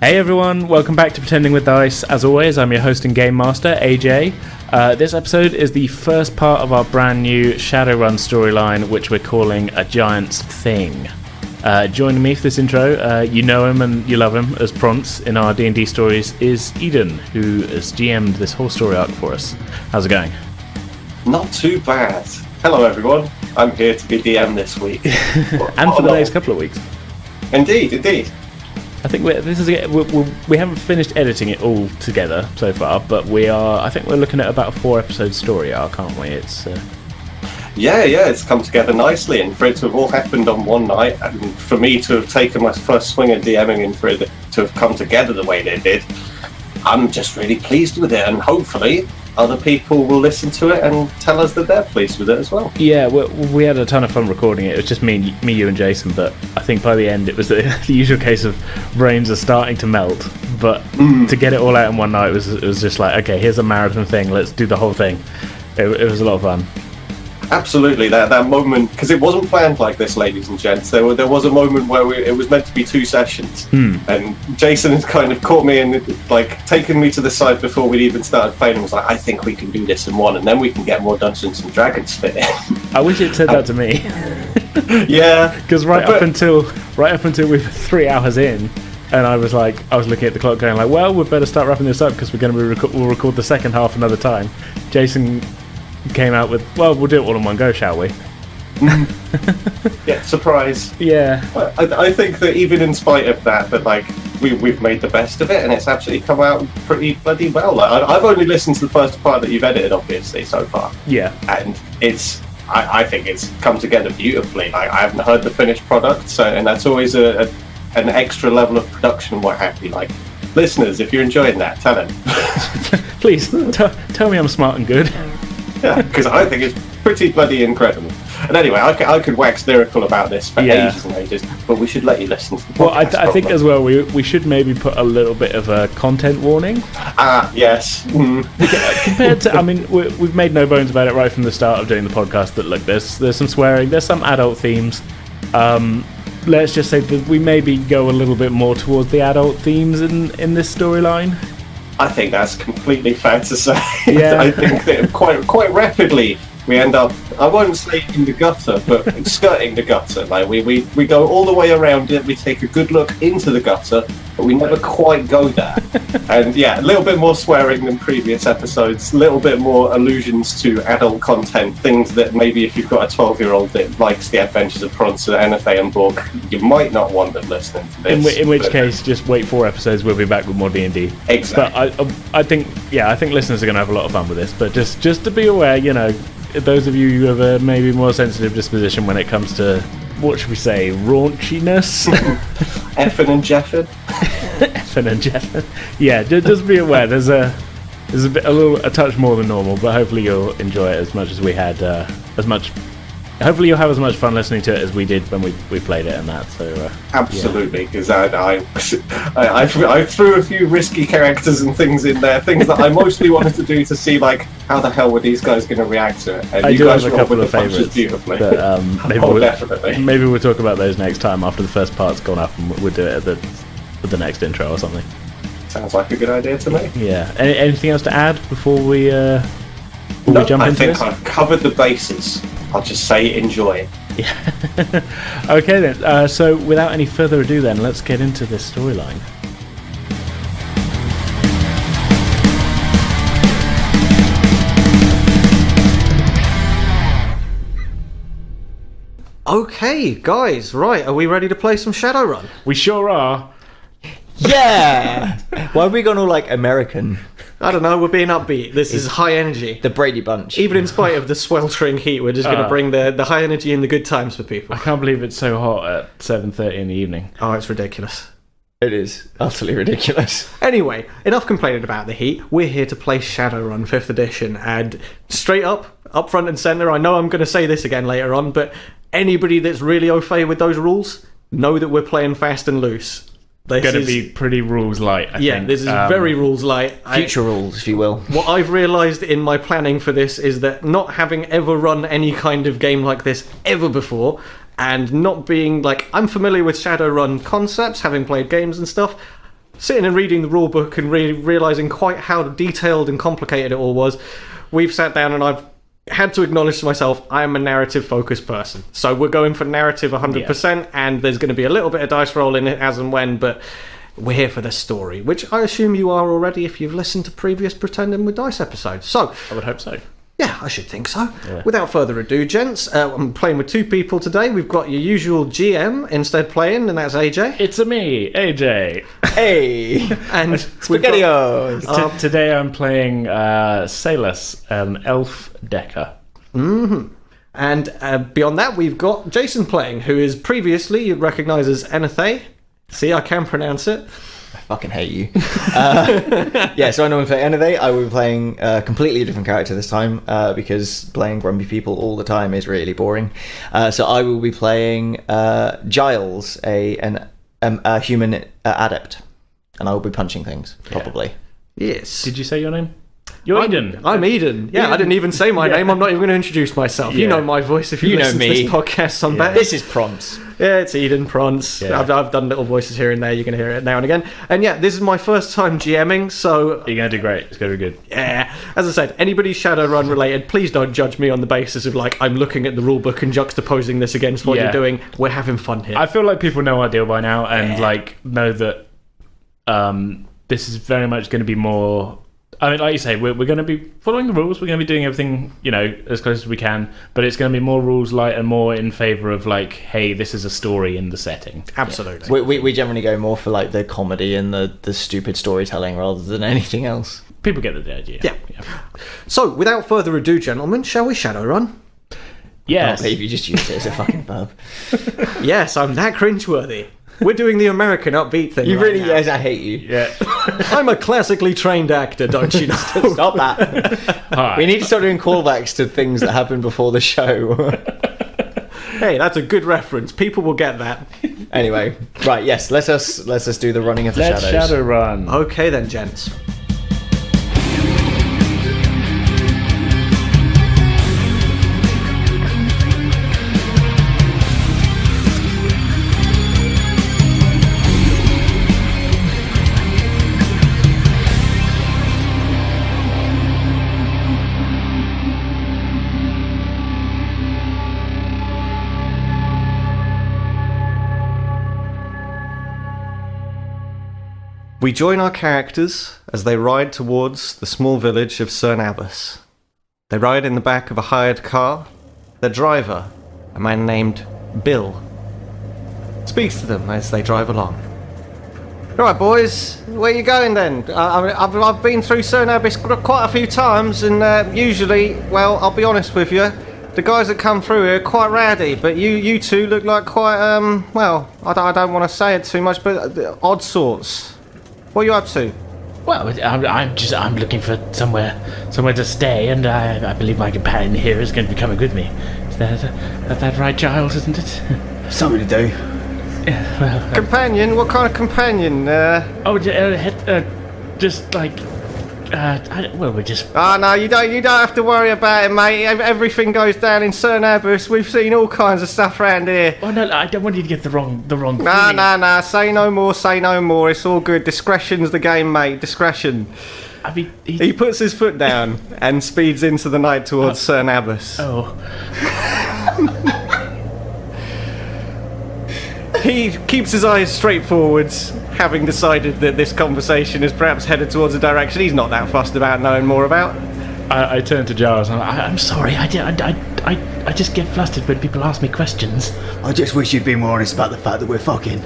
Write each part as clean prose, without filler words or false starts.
Hey everyone, welcome back to Pretending with Dice. As always, I'm your host and game master, AJ. This episode is the first part of our brand new Shadowrun storyline, which we're calling A Giant's Thing. Joining me for this intro, you know him and you love him as Prance in our D&D stories, is Eden, who has GM'd this whole story arc for us. How's it going? Not too bad. Hello everyone, I'm here to be DM this week. And for the next couple of weeks. Indeed. I think we haven't finished editing it all together so far, but I think we're looking at about a 4-episode story arc, aren't we? It's Yeah, it's come together nicely, and for it to have all happened on one night, and for me to have taken my first swing at DMing and for it to have come together the way they did, I'm just really pleased with it, and hopefully other people will listen to it and tell us that they're pleased with it as well. Yeah, we had a ton of fun recording it. It was just me, you and Jason, but I think by the end it was the usual case of brains are starting to melt, but to get it all out in one night, it was just like, okay, here's a marathon thing, let's do the whole thing. It was a lot of fun. Absolutely, that moment, because it wasn't planned like this, ladies and gents. There was a moment where it was meant to be 2 sessions, and Jason had kind of caught me and taken me to the side before we'd even started playing and was like, I think we can do this in one, and then we can get more Dungeons and Dragons fit in. I wish it said that to me. Yeah, because right up until we were 3 hours in, and I was looking at the clock going like, well, we'd better start wrapping this up because we're going to we'll record the second half another time. Jason came out with, well, we'll do it all in one go, shall we? Yeah, surprise. Yeah. I think that even in spite of that we've made the best of it, and it's actually come out pretty bloody well. I've only listened to the first part that you've edited, obviously, so far. Yeah. And I think it's come together beautifully. I haven't heard the finished product, and that's always an extra level of production and what have you. Listeners, if you're enjoying that, tell them. Please, tell me I'm smart and good. Yeah, because I think it's pretty bloody incredible. And anyway, I could wax lyrical about this for ages and ages, but we should let you listen to the podcast. Well, I think as well, we should maybe put a little bit of a content warning. Yes. Compared to, we've made no bones about it right from the start of doing the podcast that, look, there's some swearing, there's some adult themes. Let's just say that we maybe go a little bit more towards the adult themes in this storyline. I think that's completely fair to say. Yeah. I think that quite rapidly we end up, I won't say in the gutter, but skirting the gutter. We go all the way around it, we take a good look into the gutter, but we never quite go there. And yeah, a little bit more swearing than previous episodes, a little bit more allusions to adult content, things that maybe if you've got a 12-year-old that likes the Adventures of Prance and NFA and Borg, you might not want them listening to this. In which case, just wait 4 episodes, we'll be back with more D&D. Exactly. But I think listeners are going to have a lot of fun with this, but just to be aware, those of you who have a maybe more sensitive disposition when it comes to, what should we say, raunchiness? Effin' and jeffin'. Effin' and jeffin'. Yeah, just be aware. There's a touch more than normal, but hopefully you'll enjoy it as much as we had. Hopefully you'll have as much fun listening to it as we did when we played it and that. So absolutely, because I threw a few risky characters and things in there, things that I mostly wanted to do to see how the hell were these guys going to react to it. And I you do guys have a couple of favourites beautifully. But, definitely. Maybe we'll talk about those next time after the first part's gone up, and we'll do it at the next intro or something. Sounds like a good idea to me. Yeah. Anything else to add before we jump into this? I think I've covered the bases. I'll just say enjoy. Yeah. Okay then. So without any further ado, then let's get into this storyline. Okay, guys, right, are we ready to play some Shadowrun? We sure are. Yeah! Why are we going all American? I don't know, we're being upbeat. This is high energy. The Brady Bunch. Even in spite of the sweltering heat, we're just going to bring the high energy and the good times for people. I can't believe it's so hot at 7:30 in the evening. Oh, it's ridiculous. It is utterly ridiculous. Anyway, enough complaining about the heat. We're here to play Shadowrun 5th edition, and straight up front and centre, I know I'm going to say this again later on, but anybody that's really au fait with those rules, know that we're playing fast and loose. It's going to be pretty rules light, I think. This is very rules light. Future rules, if you will. What I've realised in my planning for this is that not having ever run any kind of game like this ever before, and not being I'm familiar with Shadowrun concepts, having played games and stuff, sitting and reading the rule book and realising quite how detailed and complicated it all was, we've sat down and I've had to acknowledge to myself, I am a narrative-focused person. So we're going for narrative 100%, and there's going to be a little bit of dice roll in it as and when, but we're here for the story, which I assume you are already if you've listened to previous Pretending with Dice episodes. So I would hope so. yeah, I should think so. Yeah. Without further ado, gents, I'm playing with two people today. We've got your usual GM instead playing, and that's AJ. It's me, AJ. Hey! And SpaghettiOs! Today I'm playing Selas, an elf decker. And beyond that, we've got Jason playing, who is previously you'd recognise as Enethay. See, I can pronounce it. I fucking hate you. Yeah, so I normally play Enethay. I will be playing a completely different character this time because playing grumpy people all the time is really boring. So I will be playing Giles, a human adept. And I will be punching things, probably. Yes. Did you say your name? You're Eden. I'm Eden. Yeah, I didn't even say my name. I'm not even going to introduce myself. You Yeah. know my voice if you, You know listen to me. this podcast. I'm better. This is Prompt. Yeah, it's Eden Prance. Yeah. I've done little voices here and there. You can hear it now and again. And yeah, this is my first time GMing, so You're going to do great. It's going to be good. yeah. As I said, anybody Shadowrun related, please don't judge me on the basis of like I'm looking at the rulebook and juxtaposing this against what Yeah. you're doing. We're having fun here. I feel like people know our deal by now and like know that this is very much going to be more. I mean, like you say, we're going to be following the rules. We're going to be doing everything, as close as we can. But it's going to be more rules light and more in favour of like, hey, this is a story in the setting. Absolutely. We generally go more for like the comedy and the stupid storytelling rather than anything else. People get the idea. Yeah. So, without further ado, gentlemen, shall we Shadowrun? Yes. I believe you just used it as a fucking verb. Yes, I'm that cringeworthy. We're doing the American upbeat thing. You right really, now. yes, I hate you. Yeah. I'm a classically trained actor, don't you know? Stop that. Hi. We need to start doing callbacks to things that happened before the show. Hey, that's a good reference. People will get that. Anyway, right, yes, let us do the running of the Let's shadows. Shadowrun. Okay then, gents. We join our characters as they ride towards the small village of Cerne Abbas. They ride in the back of a hired car. Their driver, a man named Bill, speaks to them as they drive along. Right, boys, where you going then? I've been through Cerne Abbas quite a few times, and usually, well, I'll be honest with you, the guys that come through here are quite rowdy, but you two look like quite, well, I don't want to say it too much, but odd sorts. What are you up to? Well, I'm looking for somewhere to stay, and I believe my companion here is going to be coming with me. Is that right, Giles? Isn't it? Something to do. Yeah, well, Companion? What kind of companion? just like we're just. Oh no, you don't have to worry about it, mate. Everything goes down in Cerne Abbas. We've seen all kinds of stuff around here. Oh no, I don't want you to get the wrong. Nah. Say no more. It's all good. Discretion's the game, mate. Discretion. I mean, He puts his foot down and speeds into the night towards Cerne Abbas. oh, He keeps his eyes straight forwards, having decided that this conversation is perhaps headed towards a direction he's not that fussed about knowing more about. I turn to Giles. And I'm sorry. I just get flustered when people ask me questions. I just wish you'd be more honest about the fact that we're fucking.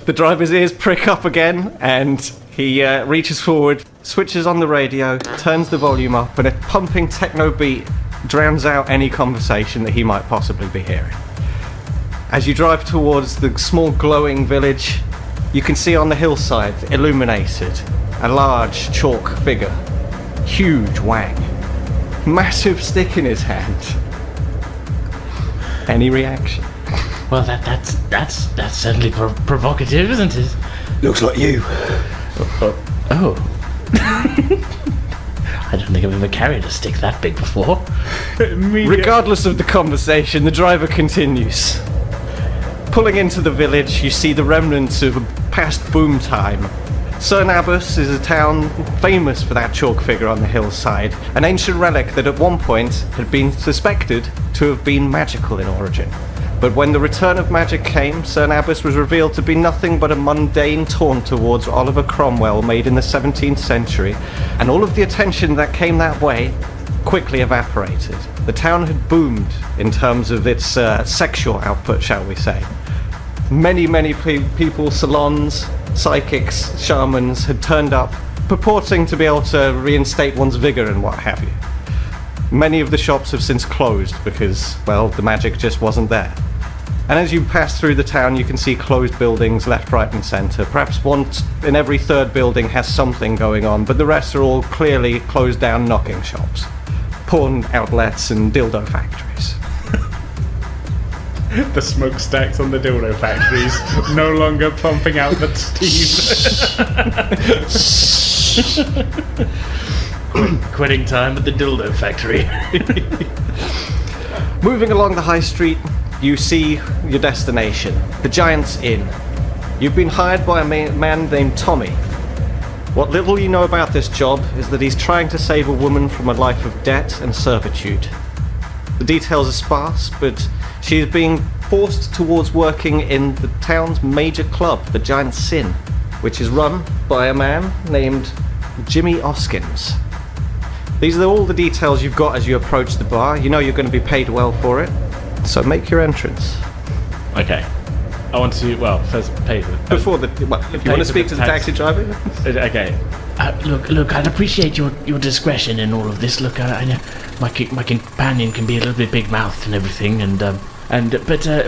The driver's ears prick up again, and he reaches forward, switches on the radio, turns the volume up, and a pumping techno beat drowns out any conversation that he might possibly be hearing. As you drive towards the small glowing village, you can see on the hillside, illuminated, a large chalk figure. Huge wang. Massive stick in his hand. Any reaction? Well, that's certainly provocative, isn't it? Looks like you. Oh. I don't think I've ever carried a stick that big before. Regardless of the conversation, the driver continues. Pulling into the village, you see the remnants of a past boom time. Cerne Abbas is a town famous for that chalk figure on the hillside, an ancient relic that at one point had been suspected to have been magical in origin. But when the return of magic came, Cerne Abbas was revealed to be nothing but a mundane taunt towards Oliver Cromwell made in the 17th century, and all of the attention that came that way quickly evaporated. The town had boomed in terms of its sexual output, shall we say. Many people, salons, psychics, shamans had turned up, purporting to be able to reinstate one's vigor and what have you. Many of the shops have since closed because, well, the magic just wasn't there. And as you pass through the town, you can see closed buildings left, right and centre. Perhaps one in every third building has something going on, but the rest are all clearly closed down knocking shops, porn outlets and dildo factories. The smokestacks on the dildo factories no longer pumping out the steam. Quitting time at the dildo factory. Moving along the high street, you see your destination, the Giant's Inn. You've been hired by a man named Tommy. What little you know about this job is that he's trying to save a woman from a life of debt and servitude. The details are sparse, but she is being forced towards working in the town's major club, the Giant's Inn, which is run by a man named Jimmy Oskins. These are all the details you've got as you approach the bar. You know you're going to be paid well for it, so make your entrance. Okay. I want to, well, first pay for it. Before the, well, if you want to speak to the taxi driver. Okay. Look, I'd appreciate your discretion in all of this. Look, I know my companion can be a little bit big-mouthed and everything, but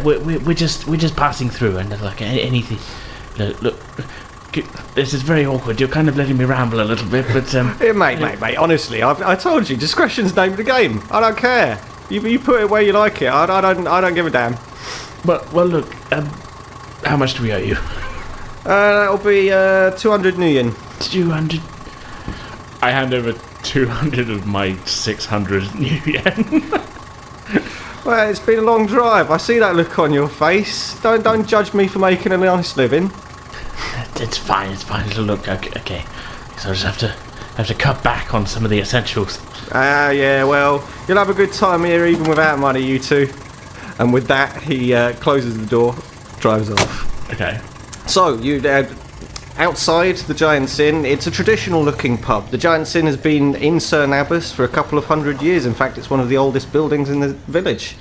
we're just passing through, and like anything. Look, this is very awkward. You're kind of letting me ramble a little bit, but Hey, mate. Honestly, I told you, discretion's the name of the game. I don't care. You put it where you like it. I don't give a damn. well, look. How much do we owe you? That'll be 200 million. 200. I hand over 200 of my 600 new yen. Well, it's been a long drive. I see that look on your face. Don't judge me for making an honest living. It's fine. Look, okay. So I just have to cut back on some of the essentials. Yeah, well, you'll have a good time here even without money, you two. And with that, he closes the door, drives off. Okay. So, you outside the Giant's Inn, it's a traditional looking pub. The Giant's Inn has been in Cerne Abbas for a couple of hundred years. In fact, it's one of the oldest buildings in the village.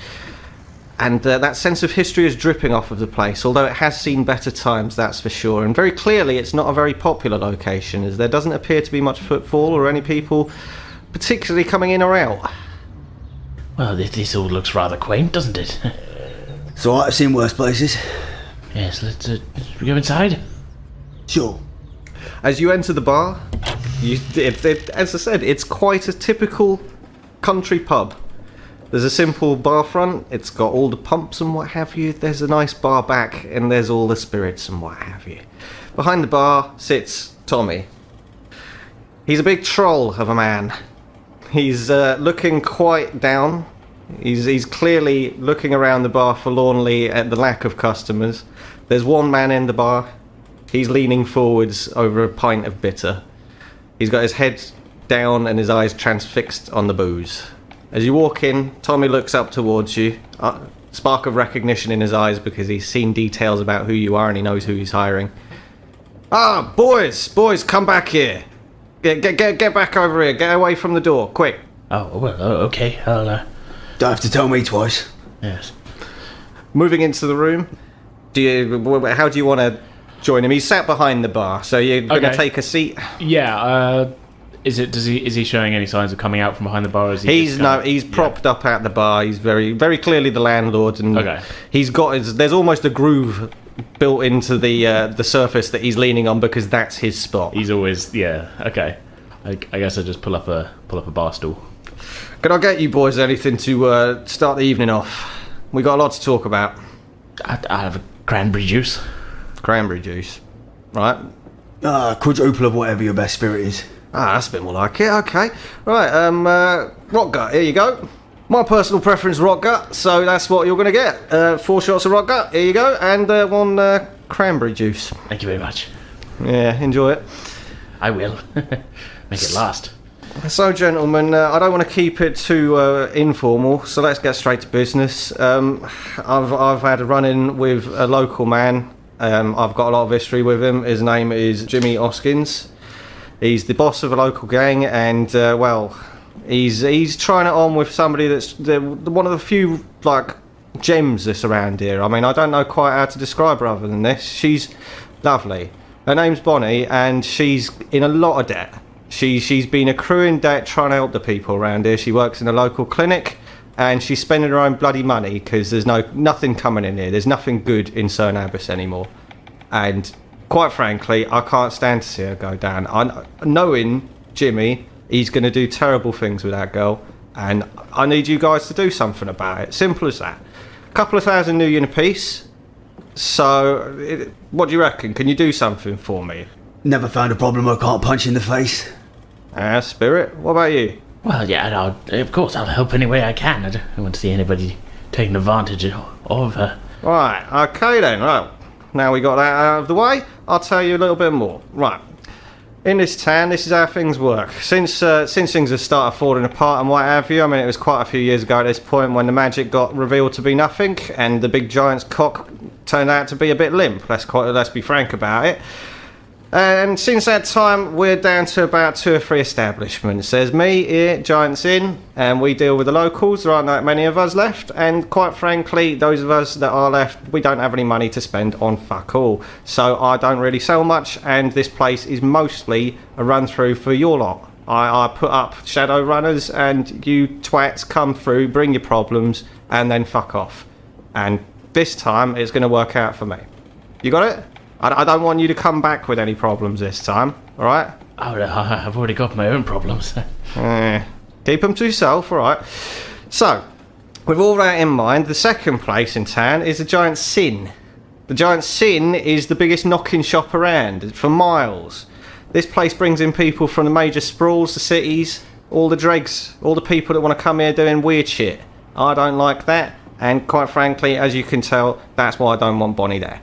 And that sense of history is dripping off of the place, although it has seen better times, that's for sure. And very clearly, it's not a very popular location, as there doesn't appear to be much footfall or any people particularly coming in or out. Well, this all looks rather quaint, doesn't it? So I've seen worse places. Yes, let's go inside. Sure. As you enter the bar, as I said, it's quite a typical country pub. There's a simple bar front, it's got all the pumps and what have you. There's a nice bar back, and there's all the spirits and what have you. Behind the bar sits Tommy. He's a big troll of a man. He's looking quite down. He's clearly looking around the bar forlornly at the lack of customers. There's one man in the bar. He's leaning forwards over a pint of bitter. He's got his head down and his eyes transfixed on the booze. As you walk in, Tommy looks up towards you. Spark of recognition in his eyes because he's seen details about who you are and he knows who he's hiring. Ah, boys, come back here. Get back over here. Get away from the door, quick. Oh, well, okay. I'll, Don't have to tell me twice. Yes. Moving into the room, how do you want to join him? He's sat behind the bar, so you're going to take a seat. Yeah. Is he showing any signs of coming out from behind the bar? He's propped up at the bar. He's very, very clearly the landlord, and he's got there's almost a groove built into the surface that he's leaning on because that's his spot. He's always okay. I guess I just pull up a bar stool. Can I get you boys anything to start the evening off? We got a lot to talk about. I have a cranberry juice. Cranberry juice, right? Quadruple of whatever your best spirit is. That's a bit more like it. Okay, right. Rock gut, here you go. My personal preference, rock gut, so that's what you're going to get. 4 shots of rock gut, here you go, and 1 cranberry juice. Thank you very much. Yeah, enjoy it. I will. Make it last. So, gentlemen, I don't want to keep it too informal, so let's get straight to business. I've had a run-in with a local man. I've got a lot of history with him. His name is Jimmy Oskins. He's the boss of a local gang, and he's trying it on with somebody that's one of the few gems that's around here. I mean, I don't know quite how to describe her other than this. She's lovely. Her name's Bonnie, and she's in a lot of debt. She's been accruing debt trying to help the people around here. She works in a local clinic, and she's spending her own bloody money because there's nothing coming in here. There's nothing good in Cerne Abbas anymore. And quite frankly, I can't stand to see her go down. Knowing Jimmy, he's going to do terrible things with that girl, and I need you guys to do something about it. Simple as that. A couple of thousand new yen apiece. So, what do you reckon? Can you do something for me? Never found a problem I can't punch in the face. Spirit, what about you? Well, yeah, of course, I'll help any way I can. I don't want to see anybody taking advantage of her. Right, okay then. Right, now we got that out of the way, I'll tell you a little bit more. Right, in this town, this is how things work. Since things have started falling apart and what have you, I mean, it was quite a few years ago at this point when the magic got revealed to be nothing, and the big giant's cock turned out to be a bit limp. Let's be frank about it. And since that time, we're down to about 2 or 3 establishments. There's me here, Giants Inn, and we deal with the locals. There aren't that many of us left, and quite frankly, those of us that are left, we don't have any money to spend on fuck all. So I don't really sell much, and this place is mostly a run-through for your lot. I put up Shadowrunners, and you twats come through, bring your problems, and then fuck off. And this time, it's going to work out for me. You got it? I don't want you to come back with any problems this time, alright? Oh, I've already got my own problems. Keep them to yourself, alright? So, with all that in mind, the second place in town is the Giant Sin. The Giant Sin is the biggest knocking shop around, for miles. This place brings in people from the major sprawls, the cities, all the dregs, all the people that want to come here doing weird shit. I don't like that, and quite frankly, as you can tell, that's why I don't want Bonnie there.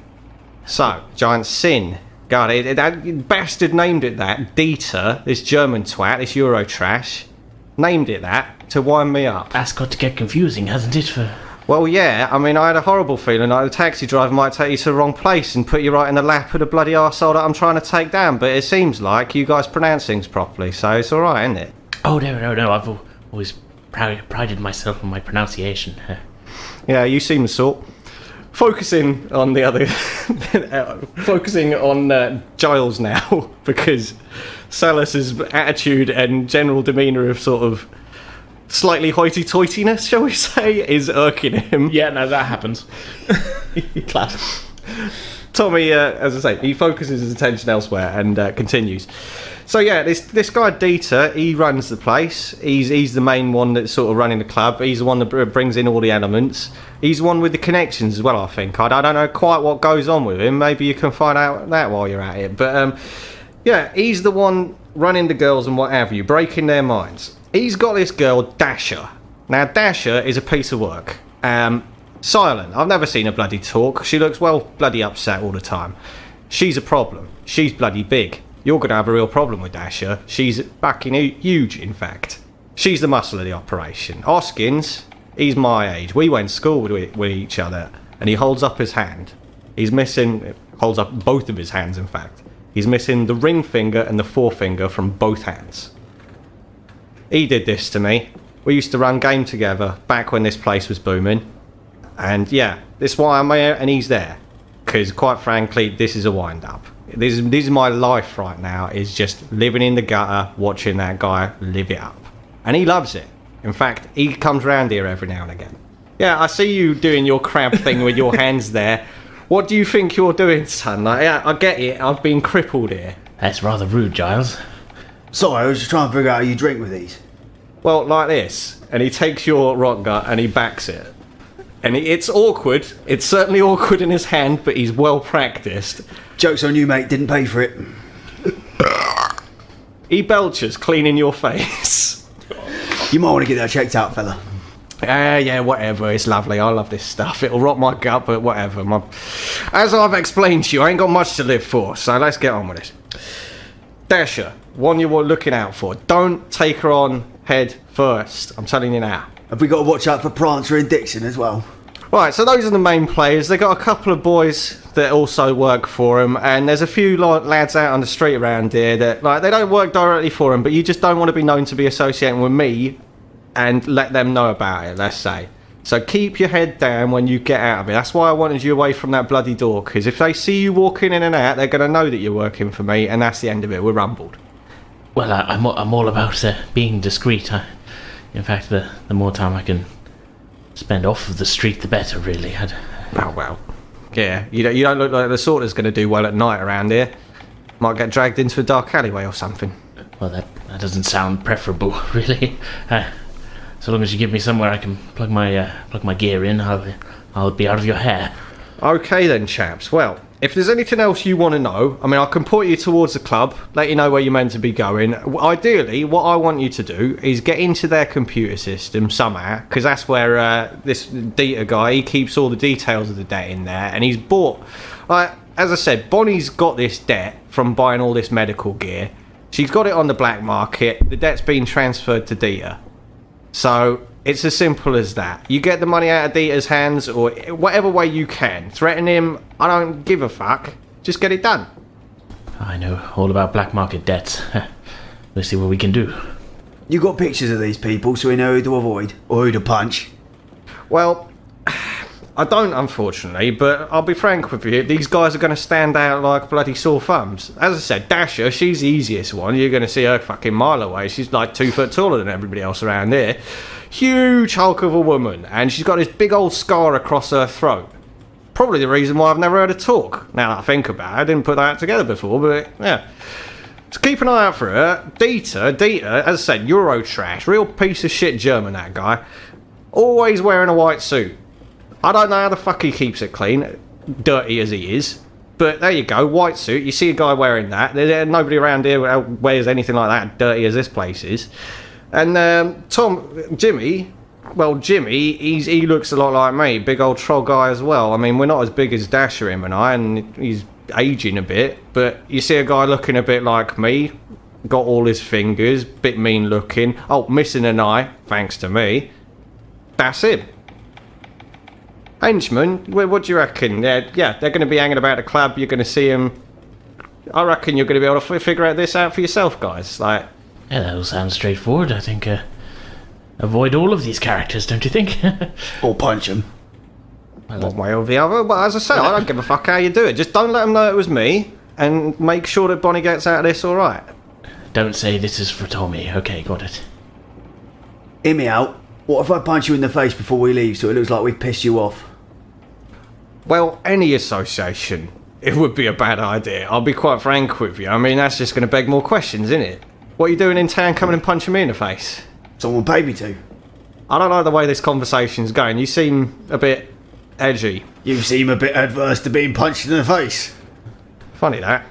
So, Giant Sin. God, that bastard named it that. Dieter, this German twat, this Euro trash, named it that to wind me up. That's got to get confusing, hasn't it? Well, yeah, I mean, I had a horrible feeling like the taxi driver might take you to the wrong place and put you right in the lap of the bloody arsehole that I'm trying to take down, but it seems like you guys pronounce things properly, so it's alright, isn't it? Oh, no, I've always prided myself on my pronunciation. Yeah, you seem the sort. Focusing on the other... focusing on Giles now, because Selas's attitude and general demeanour of sort of slightly hoity-toityness, shall we say, is irking him. Yeah, no, that happens. Class. Tommy, as I say, he focuses his attention elsewhere and continues. So yeah, this guy Dieter, he runs the place. He's the main one that's sort of running the club. He's the one that brings in all the elements. He's the one with the connections as well, I think. I don't know quite what goes on with him. Maybe you can find out that while you're at it. But yeah, he's the one running the girls and what have you, breaking their minds. He's got this girl, Dasher. Now, Dasher is a piece of work. Silent. I've never seen her bloody talk. She looks well bloody upset all the time. She's a problem. She's bloody big. You're going to have a real problem with Dasher. She's fucking huge, in fact. She's the muscle of the operation. Hoskins, he's my age. We went to school with each other, and he holds up his hand. Holds up both of his hands, in fact. He's missing the ring finger and the forefinger from both hands. He did this to me. We used to run game together back when this place was booming. And yeah, this is why I'm here and he's there. Because quite frankly, this is a wind-up. This is my life right now, is just living in the gutter, watching that guy live it up. And he loves it. In fact, he comes round here every now and again. Yeah, I see you doing your crab thing with your hands there. What do you think you're doing, son? Like, yeah, I get it, I've been crippled here. That's rather rude, Giles. Sorry, I was just trying to figure out how you drink with these. Well, like this. And he takes your rock gut and he backs it. And it's awkward. It's certainly awkward in his hand, but he's well practiced. Joke's on you, mate. Didn't pay for it. He belches clean in your face. You might want to get that checked out, fella. Yeah, whatever. It's lovely. I love this stuff. It'll rot my gut, but whatever. As I've explained to you, I ain't got much to live for, so let's get on with it. Dasher, one you're looking out for. Don't take her on head first. I'm telling you now. Have we got to watch out for Prancer and Dixon as well? Right, so those are the main players. They've got a couple of boys that also work for them, and there's a few lads out on the street around here that, like, they don't work directly for them, but you just don't want to be known to be associating with me and let them know about it, let's say. So keep your head down when you get out of it. That's why I wanted you away from that bloody door, because if they see you walking in and out, they're going to know that you're working for me, and that's the end of it. We're rumbled. Well, I'm all about being discreet. In fact, the more time I can spend off of the street, the better, really. Oh, well. Yeah, you don't look like the sort that's going to do well at night around here. Might get dragged into a dark alleyway or something. Well, that doesn't sound preferable, really. So long as you give me somewhere I can plug my gear in, I'll be out of your hair. Okay then, chaps. Well, if there's anything else you want to know, I mean, I can point you towards the club, let you know where you're meant to be going. Ideally, what I want you to do is get into their computer system somehow, because that's where this Dieter guy, he keeps all the details of the debt in there, and he's bought... as I said, Bonnie's got this debt from buying all this medical gear. She's got it on the black market. The debt's been transferred to Dieter. So it's as simple as that. You get the money out of Dieter's hands, or whatever way you can. Threaten him, I don't give a fuck. Just get it done. I know all about black market debts. Let's see what we can do. You got pictures of these people so we know who to avoid, or who to punch? Well, I don't, unfortunately, but I'll be frank with you, these guys are going to stand out like bloody sore thumbs. As I said, Dasher, she's the easiest one. You're going to see her fucking mile away. She's like 2 foot taller than everybody else around here. Huge hulk of a woman, and she's got this big old scar across her throat. Probably the reason why I've never heard her talk. Now that I think about it, I didn't put that together before, but yeah. So keep an eye out for her. Dieter, as I said, Euro trash. Real piece of shit German, that guy. Always wearing a white suit. I don't know how the fuck he keeps it clean, dirty as he is. But there you go, white suit. You see a guy wearing that. There's nobody around here wears anything like that dirty as this place is. And Jimmy, he looks a lot like me. Big old troll guy as well. I mean, we're not as big as Dasher, him and I, and he's aging a bit. But you see a guy looking a bit like me. Got all his fingers, bit mean looking. Oh, missing an eye, thanks to me. That's him. Henchman, what do you reckon? Yeah, they're going to be hanging about the club. You're going to see them. I reckon you're going to be able to figure this out for yourself, guys. Like, yeah, that all sounds straightforward. I think avoid all of these characters, don't you think? Or punch them. One way or the other. But as I say, I don't give a fuck how you do it. Just don't let them know it was me, and make sure that Bonnie gets out of this all right. Don't say this is for Tommy. Okay, got it. Hear me out. What if I punch you in the face before we leave so it looks like we've pissed you off? Well, any association, it would be a bad idea. I'll be quite frank with you. I mean, that's just going to beg more questions, isn't it? What are you doing in town coming and punching me in the face? Someone paid me to. I don't like the way this conversation's going. You seem a bit edgy. You seem a bit adverse to being punched in the face. Funny that.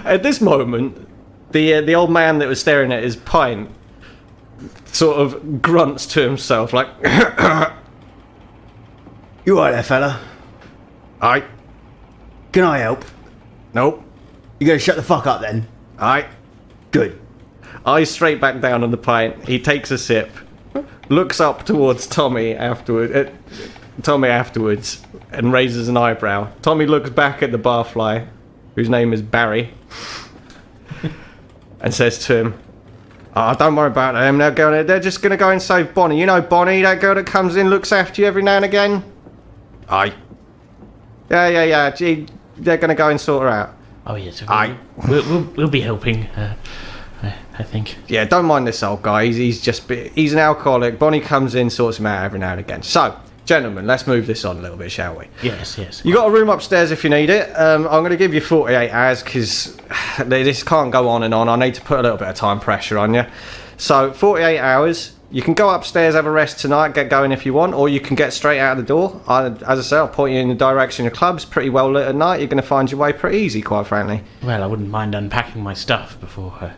At this moment, the old man that was staring at his pint sort of grunts to himself like... You right there, fella? Aye. Can I help? Nope. You gonna shut the fuck up then? Aye. Good. Eyes straight back down on the pint. He takes a sip, looks up towards Tommy afterwards, and raises an eyebrow. Tommy looks back at the barfly, whose name is Barry, and says to him, "Oh, don't worry about them. They're just gonna go and save Bonnie. You know Bonnie, that girl that comes in, looks after you every now and again." Aye. Yeah. Gee, they're gonna go and sort her out. Oh yes. Aye. We'll be helping. I think. Yeah, don't mind this old guy. He's an alcoholic. Bonnie comes in, sorts him out every now and again. So, gentlemen, let's move this on a little bit, shall we? Yes. You got a room upstairs if you need it. I'm going to give you 48 hours because this can't go on and on. I need to put a little bit of time pressure on you. So, 48 hours. You can go upstairs, have a rest tonight, get going if you want, or you can get straight out of the door. As I say, I'll point you in the direction of the club. It's pretty well lit at night. You're going to find your way pretty easy, quite frankly. Well, I wouldn't mind unpacking my stuff before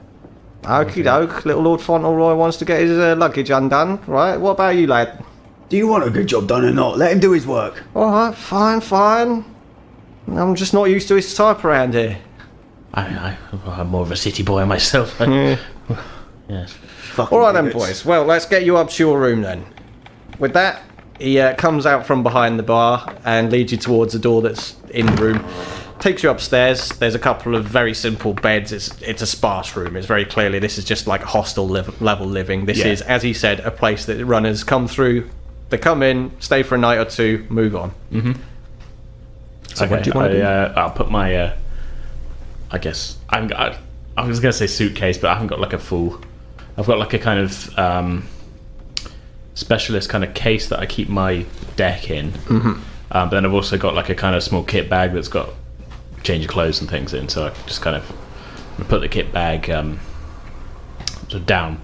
Okie doke, little Lord Fauntleroy wants to get his luggage undone, right? What about you, lad? Do you want a good job done or not? Let him do his work. Alright, fine. I'm just not used to his type around here. I'm more of a city boy myself. Yes. Alright then, boys. Well, let's get you up to your room then. With that, he comes out from behind the bar and leads you towards the door that's in the room. Takes you upstairs. There's a couple of very simple beds. It's a sparse room. It's very clearly this is just like hostel level living. This is, as he said, a place that runners come through. They come in, stay for a night or two, move on. Mm-hmm. So okay, what do you want to do? I'll put my. I guess I was going to say suitcase, but I haven't got like a full. I've got like a kind of specialist kind of case that I keep my deck in. Mm-hmm. But then I've also got like a kind of small kit bag that's got change of clothes and things in. So I just kind of put the kit bag sort of down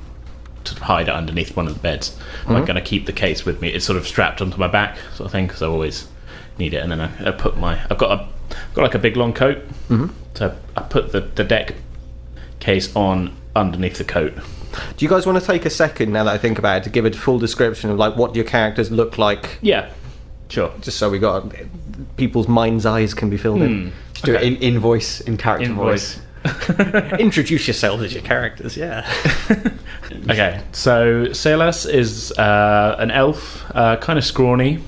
to hide it underneath one of the beds. Mm-hmm. I'm going to keep the case with me. It's sort of strapped onto my back, sort of thing, because I always need it. And then I put my. I've got like a big long coat. Mm-hmm. So I put the deck case on underneath the coat. Do you guys want to take a second, now that I think about it, to give a full description of like what your characters look like? Yeah, sure. Just so we got people's mind's eyes can be filled in. Just do it in voice, in character voice. Introduce yourselves as your characters, yeah. Okay, so Selas is an elf, kind of scrawny,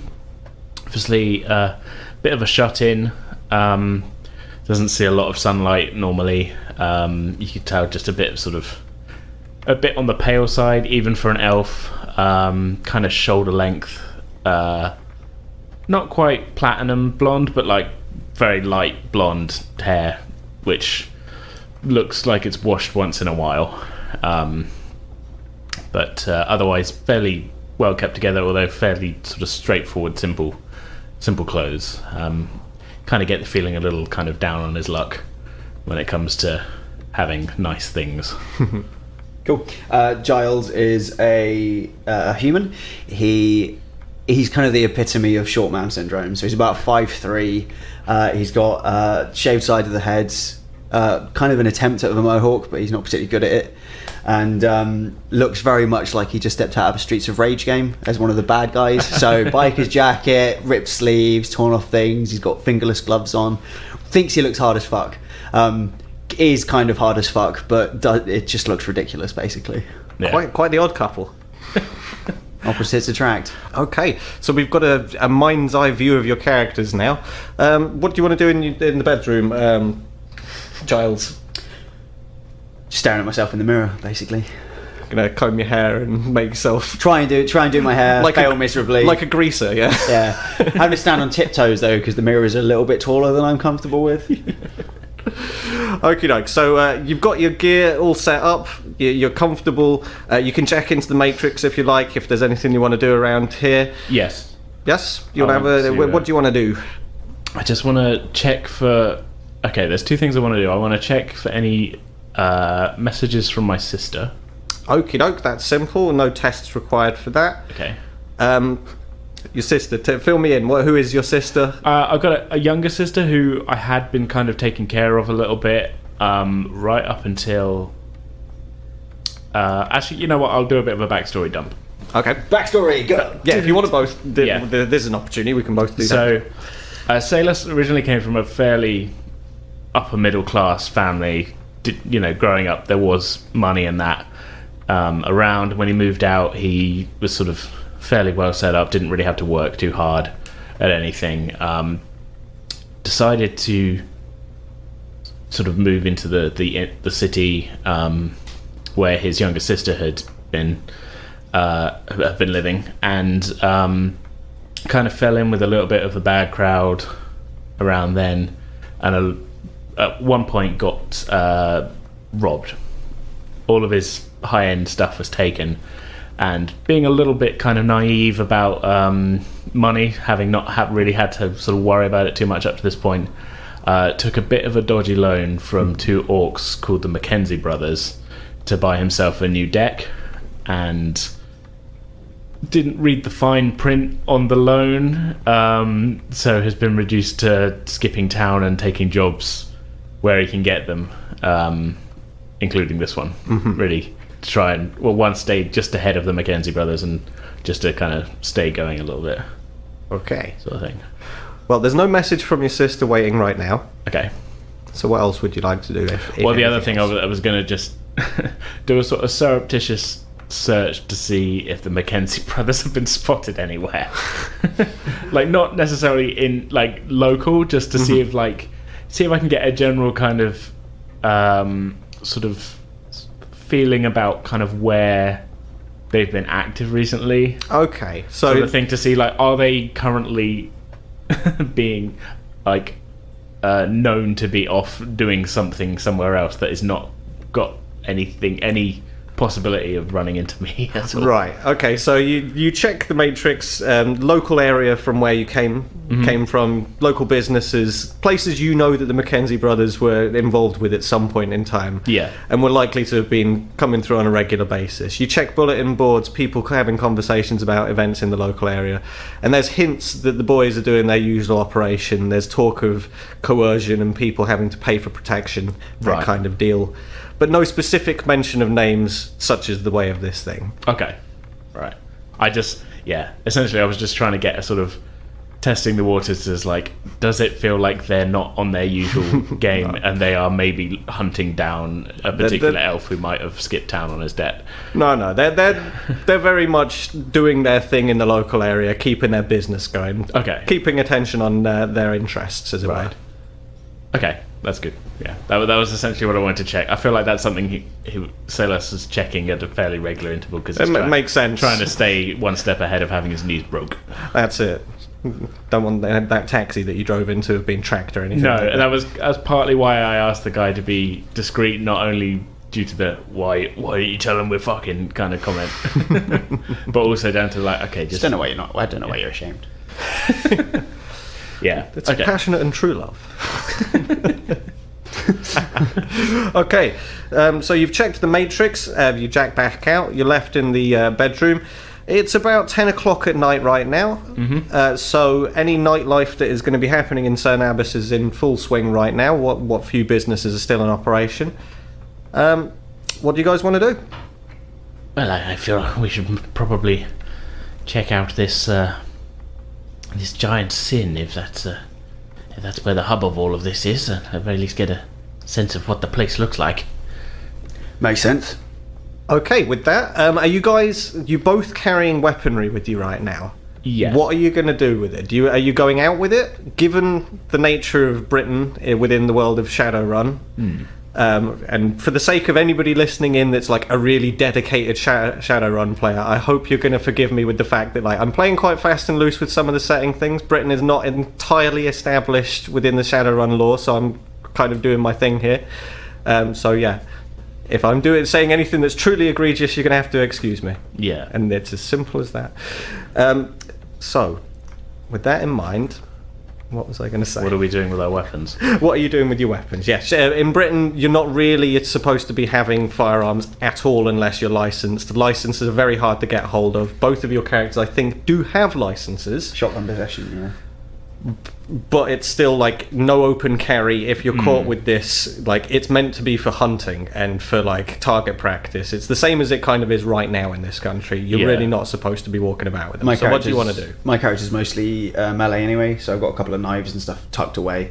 obviously a bit of a shut-in, doesn't see a lot of sunlight normally. You could tell just a bit on the pale side, even for an elf, kind of shoulder length, not quite platinum blonde, but like very light blonde hair, which looks like it's washed once in a while, but otherwise fairly well kept together, although fairly sort of straightforward, simple clothes. Kind of get the feeling a little kind of down on his luck when it comes to having nice things. Cool. Giles is a human. He's kind of the epitome of short man syndrome. So he's about 5'3". He's got shaved side of the head, kind of an attempt at a mohawk, but he's not particularly good at it. And looks very much like he just stepped out of a Streets of Rage game as one of the bad guys. So biker's jacket, ripped sleeves, torn off things. He's got fingerless gloves on. Thinks he looks hard as fuck. Is kind of hard as fuck, but it just looks ridiculous, basically. Yeah. Quite the odd couple. Opposites attract. Okay, so we've got a mind's eye view of your characters now. What do you want to do in the bedroom, Giles? Just staring at myself in the mirror, basically. Gonna comb your hair and make yourself Try and do my hair. Like fail miserably. like a greaser, yeah. Yeah. Having to stand on tiptoes though, because the mirror is a little bit taller than I'm comfortable with. Okie doke. So you've got your gear all set up. You're comfortable. You can check into the matrix if you like. If there's anything you want to do around here. Yes. Yes. You want to have a. What do you want to do? I just want to check for. Okay, there's two things I want to do. I want to check for any messages from my sister. Okie doke. That's simple. No tests required for that. Okay. Your sister. Fill me in. Who is your sister? I've got a younger sister who I had been kind of taking care of a little bit, right up until. Actually, you know what? I'll do a bit of a backstory dump. Okay. Backstory, go! Yeah, if you want to both, Yeah. there's an opportunity. We can both do that. So, Selas originally came from a fairly upper middle class family. Growing up, there was money and that around. When he moved out, he was sort of fairly well set up, didn't really have to work too hard at anything. Decided to sort of move into the city where his younger sister had been living, and kind of fell in with a little bit of the bad crowd around then, and at one point got robbed. All of his high-end stuff was taken, and being a little bit kind of naive about money, having not really had to sort of worry about it too much up to this point, took a bit of a dodgy loan from two orcs called the Mackenzie brothers to buy himself a new deck, and didn't read the fine print on the loan, so has been reduced to skipping town and taking jobs where he can get them. including this one, really, to try and one stay just ahead of the Mackenzie brothers and just to kind of stay going a little bit, Okay. sort of thing. Well, there's no message from your sister waiting right now. Okay. So what else would you like to do? If Well, the other anything thing else? I was going to just do a sort of surreptitious search to see if the Mackenzie brothers have been spotted anywhere. Like, not necessarily in, like, local, just to see if I can get a general kind of sort of feeling about kind of where they've been active recently. Okay, so Sort of thing to see, like, are they currently being, like, known to be off doing something somewhere else that is not got any possibility of running into me at all. Right. Okay. So you check the matrix, local area from where you came from, local businesses, places you know that the Mackenzie brothers were involved with at some point in time. Yeah. And were likely to have been coming through on a regular basis. You check bulletin boards, people having conversations about events in the local area, and there's hints that the boys are doing their usual operation. There's talk of coercion and people having to pay for protection, that Right. kind of deal. But no specific mention of names such as the way of this thing. Okay. Right. Essentially I was just trying to get a sort of testing the waters as, like, does it feel like they're not on their usual game and they are maybe hunting down a particular elf who might have skipped town on his debt? No, they're very much doing their thing in the local area, keeping their business going. Okay. Keeping attention on their interests, as it Right. were. Okay, that's good. Yeah, that was essentially what I wanted to check. I feel like that's something he Selas is checking at a fairly regular interval because It makes sense. Trying to stay one step ahead of having his knees broke. That's it. Don't want that taxi that you drove into have been tracked or anything. No, like and that's partly why I asked the guy to be discreet, not only due to the why don't you tell him we're fucking kind of comment, but also down to, like, okay, just I don't know why you're not. I don't know why you're ashamed. yeah, It's okay. passionate and true love. Okay, so you've checked the matrix, you jacked back out, you're left in the bedroom. It's about 10 o'clock at night right now, so any nightlife that is going to be happening in Cerne Abbas is in full swing right now. What few businesses are still in operation. What do you guys want to do? Well, I feel like we should probably check out this this giant sin, if that's where the hub of all of this is, and at the very least get a sense of what the place looks like. Makes sense. Okay, with that, are you both carrying weaponry with you right now? Yes. What are you going to do with it? Are you going out with it? Given the nature of Britain within the world of Shadowrun, and for the sake of anybody listening in that's like a really dedicated Shadowrun player, I hope you're going to forgive me with the fact that, like, I'm playing quite fast and loose with some of the setting things. Britain is not entirely established within the Shadowrun lore, so I'm kind of doing my thing here. So yeah, if I'm saying anything that's truly egregious, you're going to have to excuse me. Yeah. And it's as simple as that. So, with that in mind, what was I going to say? What are we doing with our weapons? What are you doing with your weapons? Yes, in Britain, you're not really supposed to be having firearms at all unless you're licensed. Licenses are very hard to get hold of. Both of your characters, I think, do have licenses, Shotgun possession, yeah. but it's still, like, no open carry. If you're caught with this, like, it's meant to be for hunting and for, like, target practice. It's the same as it kind of is right now in this country. You're Yeah. really not supposed to be walking about with them. So what do you want to do? My character's mostly melee anyway, so I've got a couple of knives and stuff tucked away.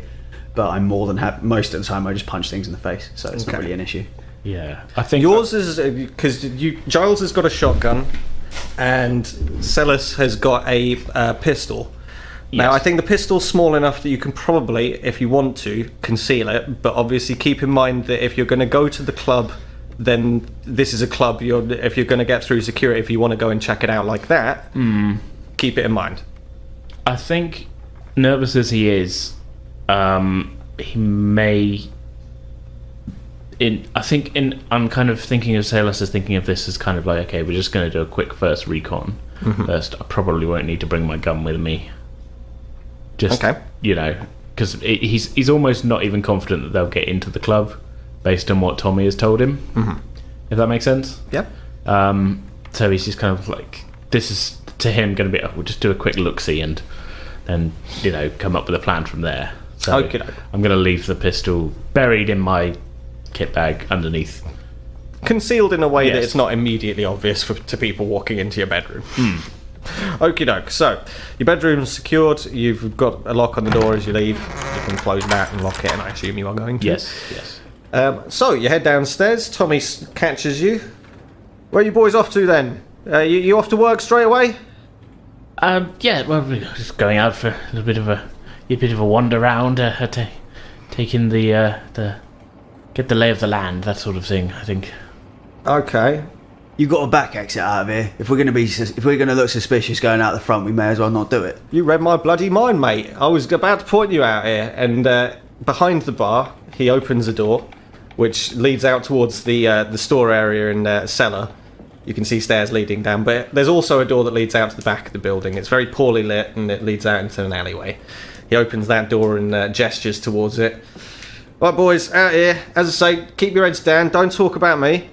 But I'm more than happy. Most of the time, I just punch things in the face, so it's not Okay. really an issue. Yeah, I think Yours is because Giles has got a shotgun, and Selas has got a pistol. Now, I think the pistol's small enough that you can probably, if you want to, conceal it. But obviously, keep in mind that if you're going to go to the club, then this is a club. If you're going to get through security, if you want to go and check it out like that, keep it in mind. I think, nervous as he is, he may. I'm kind of thinking of Selas as thinking of this as kind of like, okay, we're just going to do a quick first recon first. I probably won't need to bring my gun with me. Just, Okay. because he's almost not even confident that they'll get into the club based on what Tommy has told him. If that makes sense. Yeah. So he's just kind of like, this is to him going to be, we'll just do a quick look-see and then, come up with a plan from there. So Okay. I'm going to leave the pistol buried in my kit bag underneath concealed in a way that Yes. it's not immediately obvious to people walking into your bedroom. Okie doke. So, your bedroom's secured. You've got a lock on the door as you leave. You can close that and lock it, and I assume you are going to. Yes. So, you head downstairs. Tommy catches you. Where are you boys off to then? You off to work straight away? Yeah, well, we're just going out for a bit of a wander around, taking the get the lay of the land, that sort of thing. I think. Okay. You got a back exit out of here. If we're gonna look suspicious going out the front, we may as well not do it. You read my bloody mind, mate. I was about to point you out here, and behind the bar, he opens a door, which leads out towards the store area and cellar. You can see stairs leading down, but there's also a door that leads out to the back of the building. It's very poorly lit, and it leads out into an alleyway. He opens that door and gestures towards it. Right, boys, out here. As I say, keep your heads down. Don't talk about me.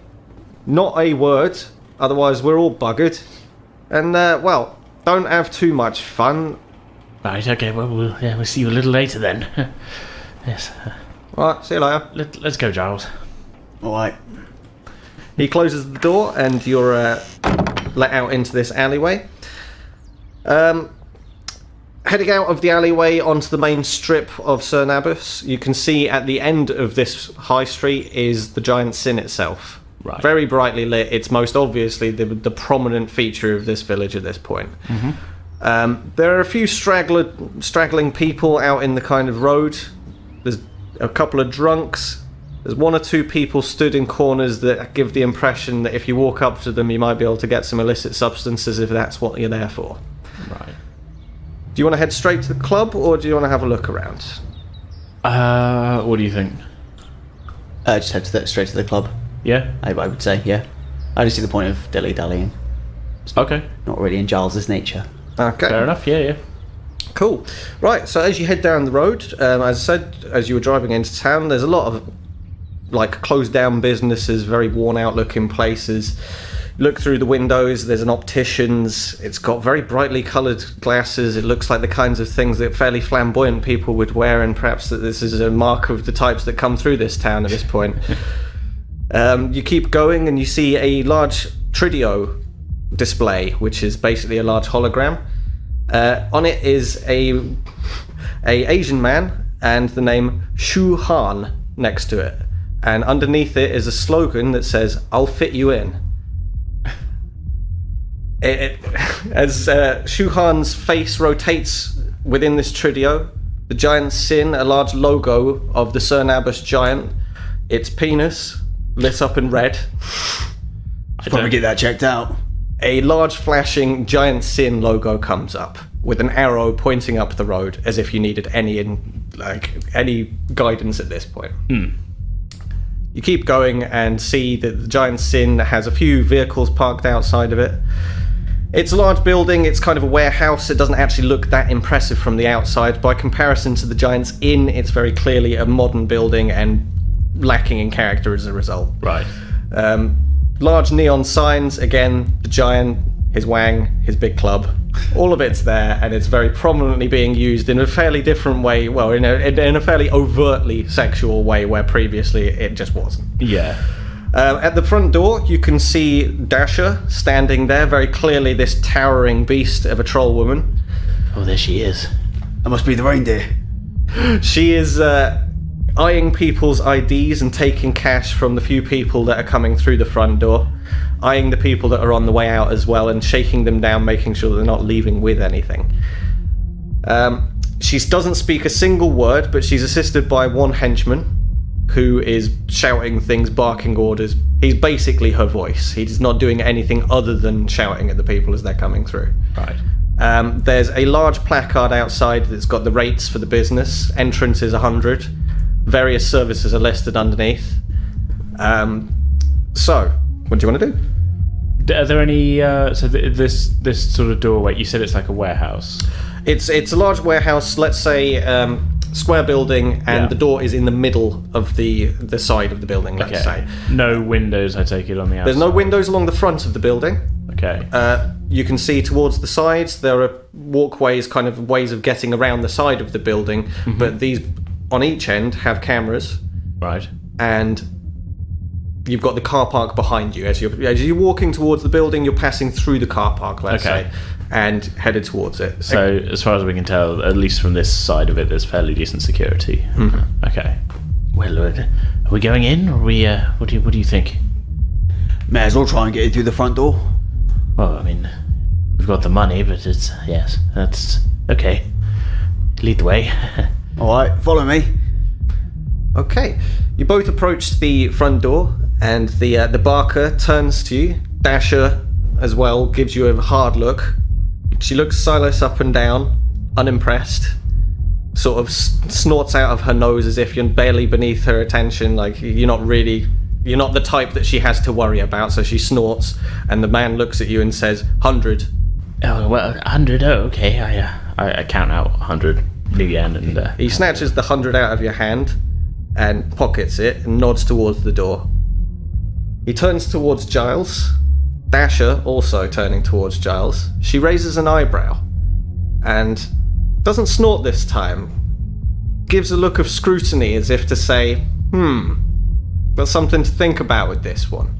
Not a word, otherwise we're all buggered. And, well, don't have too much fun. Right. Okay. Well, we'll see you a little later then. Yes. Right, see you later. Let's go, Giles. All right. He closes the door and you're let out into this alleyway. Heading out of the alleyway onto the main strip of Cerne Abbas, you can see at the end of this high street is the giant sin itself. Right. Very brightly lit. It's most obviously the prominent feature of this village at this point. There are a few straggling people out in the kind of road. There's a couple of drunks. There's one or two people stood in corners that give the impression that if you walk up to them, you might be able to get some illicit substances if that's what you're there for. Right. Do you want to head straight to the club, or do you want to have a look around? What do you think? Just head straight to the club. Yeah. I would say, yeah. I don't see the point of dilly-dallying. Okay. Not really in Giles's nature. Okay. Fair enough. Yeah. Cool. Right, so as you head down the road, as I said, as you were driving into town, there's a lot of like closed down businesses, very worn out looking places. Look through the windows, there's an optician's. It's got very brightly coloured glasses. It looks like the kinds of things that fairly flamboyant people would wear, and perhaps that this is a mark of the types that come through this town at this point. You keep going and you see a large Tridio display, which is basically a large hologram. On it is a Asian man and the name Shu Han next to it. And underneath it is a slogan that says, "I'll fit you in." As Shu Han's face rotates within this Tridio, the giant sin, a large logo of the Cerne Abbas giant, its penis lit up in red. Should probably get that checked out. A large flashing giant sin logo comes up with an arrow pointing up the road as if you needed any guidance at this point. You keep going and see that the giant sin has a few vehicles parked outside of it. It's a large building, it's kind of a warehouse. It doesn't actually look that impressive from the outside. By comparison to the Giant's Inn, it's very clearly a modern building and lacking in character as a result. Right. Large neon signs, again, the Giant, his wang, his big club. All of it's there, and it's very prominently being used in a fairly different way, well, in a fairly overtly sexual way, where previously it just wasn't. Yeah. At the front door, you can see Dasha standing there, very clearly this towering beast of a troll woman. Oh, there she is. That must be the reindeer. She is eyeing people's IDs and taking cash from the few people that are coming through the front door, eyeing the people that are on the way out as well, and shaking them down, making sure they're not leaving with anything. She doesn't speak a single word, but she's assisted by one henchman who is shouting things, barking orders. He's basically her voice. He's not doing anything other than shouting at the people as they're coming through. Right. There's a large placard outside that's got the rates for the business. Entrance is 100. Various services are listed underneath. So, what do you want to do? Are there any? This sort of doorway. You said it's like a warehouse. It's a large warehouse. Let's say square building, and the door is in the middle of the side of the building. Let's say No windows. I take it on the outside. there's no windows along the front of the building. Okay. You can see towards the sides there are walkways, kind of ways of getting around the side of the building, but these on each end have cameras, Right. and you've got the car park behind you. As you're walking towards the building, you're passing through the car park, let's say, and headed towards it. So, as far as we can tell, at least from this side of it, there's fairly decent security. Mm-hmm. Okay. Well, are we going in, or are we? What do you think? May as well try and get in through the front door. Well, I mean, we've got the money, but that's okay. Lead the way. Alright, follow me. Okay, you both approach the front door, and the barker turns to you. Dasher, as well, gives you a hard look. She looks Silas up and down, unimpressed. Sort of snorts out of her nose as if you're barely beneath her attention. Like you're not the type that she has to worry about. So she snorts, and the man looks at you and says, 100. Oh, well, 100. Oh, okay. I count out 100 yen and... he snatches the 100 out of your hand and pockets it and nods towards the door. He turns towards Giles. Dasher also turning towards Giles. She raises an eyebrow and doesn't snort this time. Gives a look of scrutiny as if to say, got something to think about with this one.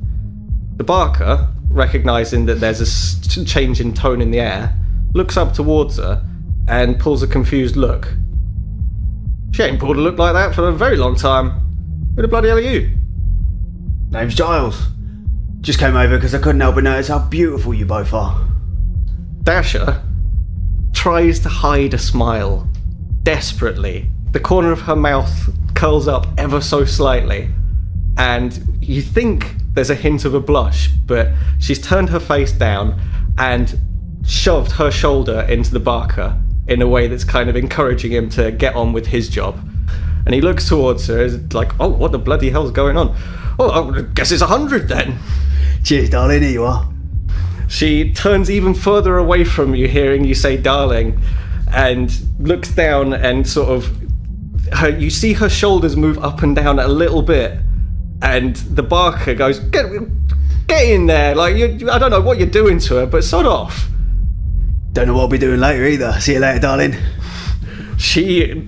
The barker, recognizing that there's a change in tone in the air, looks up towards her and pulls a confused look. She ain't pulled a look like that for a very long time. Who the bloody hell are you? Name's Giles. Just came over because I couldn't help but notice how beautiful you both are. Dasher tries to hide a smile, desperately. The corner of her mouth curls up ever so slightly, and you think there's a hint of a blush, but she's turned her face down and shoved her shoulder into the barker in a way that's kind of encouraging him to get on with his job. And he looks towards her as like, oh, what the bloody hell's going on? Oh, I guess it's 100 then. Cheers, darling, here you are. She turns even further away from you, hearing you say darling, and looks down and sort of... you see her shoulders move up and down a little bit, and the barker goes, get in there, like, I don't know what you're doing to her, but sod off. Don't know what I'll be doing later either. See you later, darling.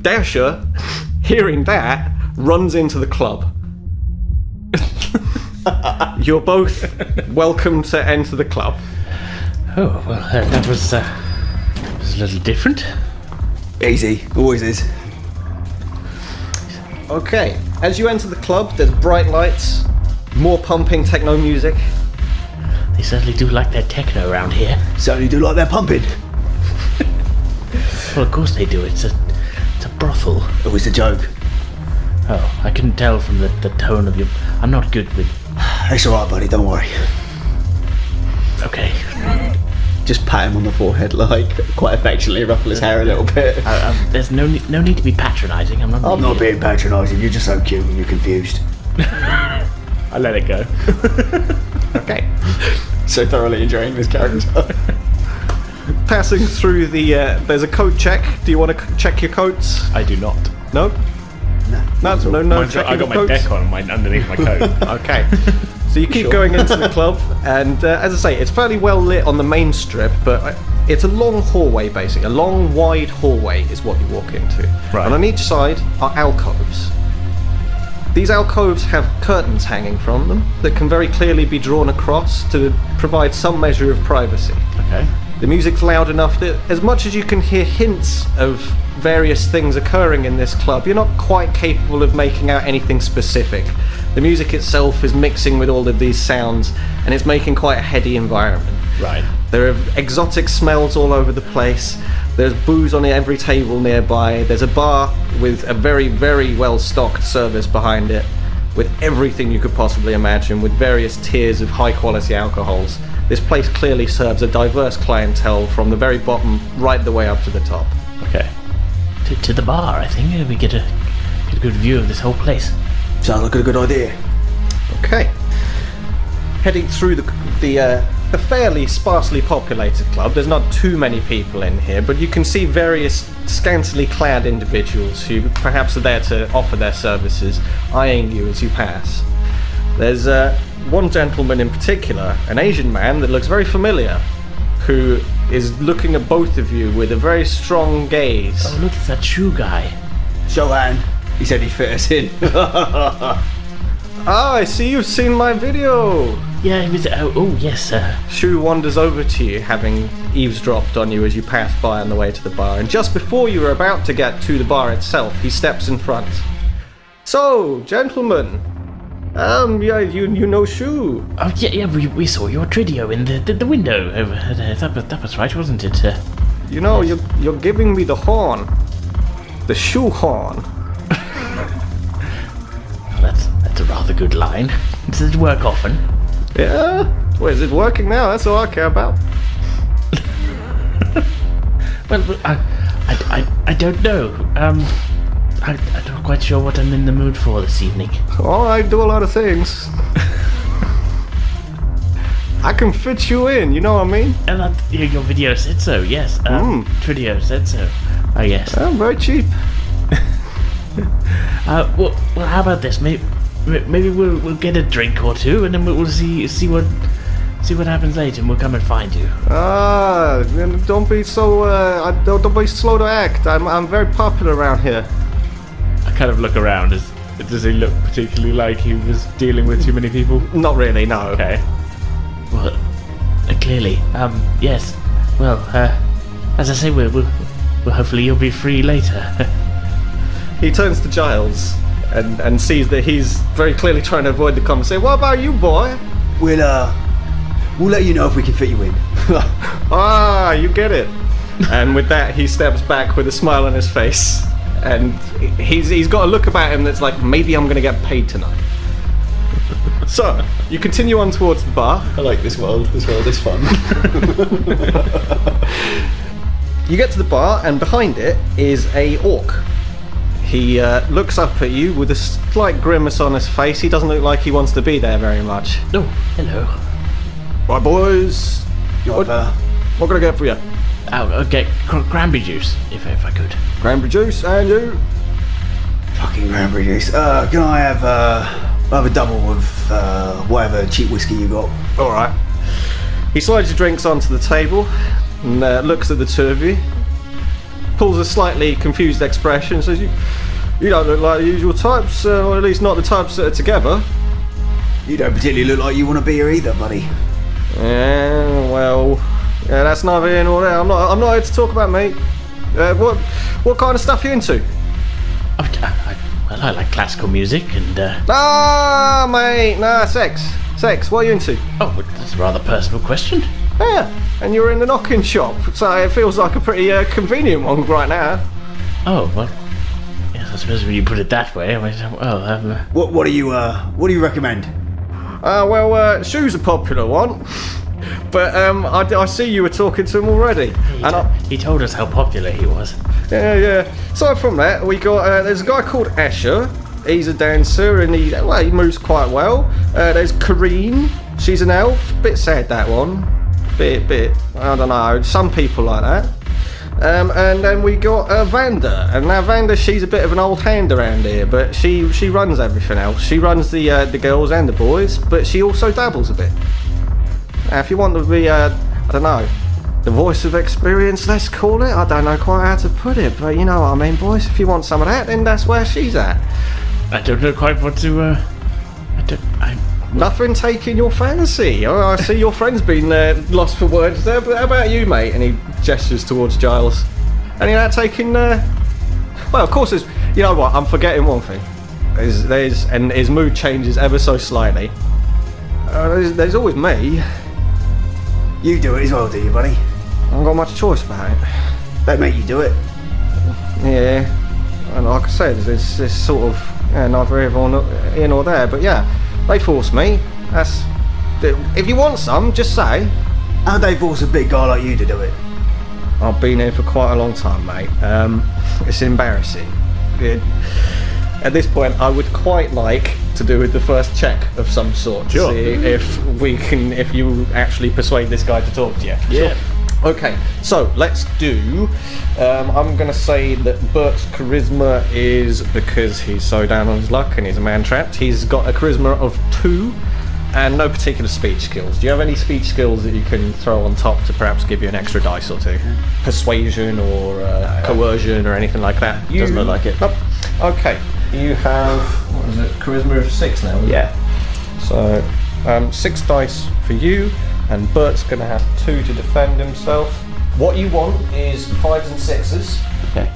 Dasher, hearing that, runs into the club. You're both welcome to enter the club. Oh, well, that was a little different. Easy, always is. Okay, as you enter the club, there's bright lights, more pumping techno music. They certainly do like their techno around here. Certainly do like their pumping. Well, of course they do. It's a brothel. Always a joke. Oh, I couldn't tell from the tone of your... I'm not good with... It's alright, buddy, don't worry. Okay. Just pat him on the forehead, like, quite affectionately, ruffle his hair a little bit. There's no need to be patronising. I'm not being patronising, you're just so cute and you're confused. I let it go. Okay. So thoroughly enjoying this character. Passing through the... there's a coat check. Do you want to check your coats? I do not. No? No checking I got my coats? deck on underneath my coat. Okay. So you keep going into the club, and as I say, it's fairly well lit on the main strip, but it's a long hallway, basically. A long, wide hallway is what you walk into. Right. And on each side are alcoves. These alcoves have curtains hanging from them that can very clearly be drawn across to provide some measure of privacy. Okay. The music's loud enough that as much as you can hear hints of various things occurring in this club, you're not quite capable of making out anything specific. The music itself is mixing with all of these sounds, and it's making quite a heady environment. Right. There are exotic smells all over the place. There's booze on every table nearby. There's a bar with a very, very well-stocked service behind it, with everything you could possibly imagine, with various tiers of high-quality alcohols. This place clearly serves a diverse clientele from the very bottom right the way up to the top. Okay. To the bar, I think. We get a good view of this whole place. Sounds like a good idea. Okay. Heading through the fairly sparsely populated club. There's not too many people in here, but you can see various scantily clad individuals who perhaps are there to offer their services, eyeing you as you pass. There's one gentleman in particular, an Asian man that looks very familiar, who is looking at both of you with a very strong gaze. Oh, look, it's that shoe guy. Show hand. He said he'd fit us in. I see you've seen my video. Yeah, it was. Oh, yes, sir. Shu wanders over to you, having eavesdropped on you as you pass by on the way to the bar, and just before you are about to get to the bar itself, he steps in front. So, gentlemen, yeah, you know Shu. Oh, yeah, we saw your Tridio in the window over there. That was right, wasn't it? You know, you're giving me the horn. The Shu horn. That's a rather good line. Does it work often? Yeah? Well, is it working now? That's all I care about. Well, I don't know. I'm not quite sure what I'm in the mood for this evening. Oh, I do a lot of things. I can fit you in, you know what I mean? And your video said so, yes. Tridio said so. Oh, yes. I'm very cheap. Well, how about this? Maybe we'll get a drink or two, and then we'll see what happens later, and we'll come and find you. Don't be so. Don't be slow to act. I'm very popular around here. I kind of look around. Does he look particularly like he was dealing with too many people? Not really, no. Okay. Well, clearly, yes. Well, as I say, we'll hopefully you'll be free later. He turns to Giles and sees that he's very clearly trying to avoid the conversation. What about you, boy? We'll let you know if we can fit you in. You get it. And with that, he steps back with a smile on his face, and he's got a look about him that's like, maybe I'm going to get paid tonight. So, you continue on towards the bar. I like this world. This world is fun. You get to the bar, and behind it is a orc. He looks up at you with a slight grimace on his face. He doesn't look like he wants to be there very much. Oh, hello. Right, boys. What can I get for you? I'll get cranberry juice, if I could. Cranberry juice, and you? Fucking cranberry juice. Can I have a double of whatever cheap whiskey you got? All right. He slides your drinks onto the table and looks at the two of you. Pulls a slightly confused expression, says, you don't look like the usual types, or at least not the types that are together. You don't particularly look like you want to be here either, buddy. Yeah, well, that's neither here nor there. I'm not here to talk about me. What kind of stuff are you into? Well, I like classical music and... Mate, sex. Sex, what are you into? Oh, well, that's a rather personal question. Yeah, and you're in the knocking shop, so it feels like a pretty convenient one right now. Oh, well, yes, I suppose when you put it that way, I mean, well... What do you recommend? Shu's a popular one, but I see you were talking to him already. He told us how popular he was. Yeah. Aside from that, we got there's a guy called Asher. He's a dancer and he moves quite well. There's Kareen. She's an elf. Bit sad, that one. Bit. I don't know. Some people like that. And then we got Vanda. And now Vanda, she's a bit of an old hand around here, but she runs everything else. She runs the girls and the boys, but she also dabbles a bit. Now, if you want to be, I don't know, the voice of experience, let's call it. I don't know quite how to put it, but you know what I mean, boys. If you want some of that, then that's where she's at. I don't know quite what to. Nothing taking your fancy. Oh, I see your friend's been lost for words there, but how about you, mate? And he gestures towards Giles. Any of that taking... Well, of course, there's... You know what? I'm forgetting one thing. And his mood changes ever so slightly. There's always me. You do it as well, do you, buddy? I haven't got much choice about it. They make you do it. Yeah. And like I said, it's sort of... neither here nor there, but yeah. They force me. If you want some, just say. How'd they force a big guy like you to do it? I've been here for quite a long time, mate. It's embarrassing. At this point, I would quite like to do with the first check of some sort. Sure. See if you actually persuade this guy to talk to you. Yeah. Sure. Okay, so let's do. I'm going to say that Bert's charisma is, because he's so down on his luck and he's a man trapped, he's got a charisma of 2 and no particular speech skills. Do you have any speech skills that you can throw on top to perhaps give you an extra dice or 2? Persuasion or coercion or anything like that? Doesn't look like it. Oh, okay. you have, what is it, charisma of 6 now? Isn't Yeah. it? So 6 dice for you, and Bert's going to have 2 to defend himself. What you want is 5s and 6s. Okay.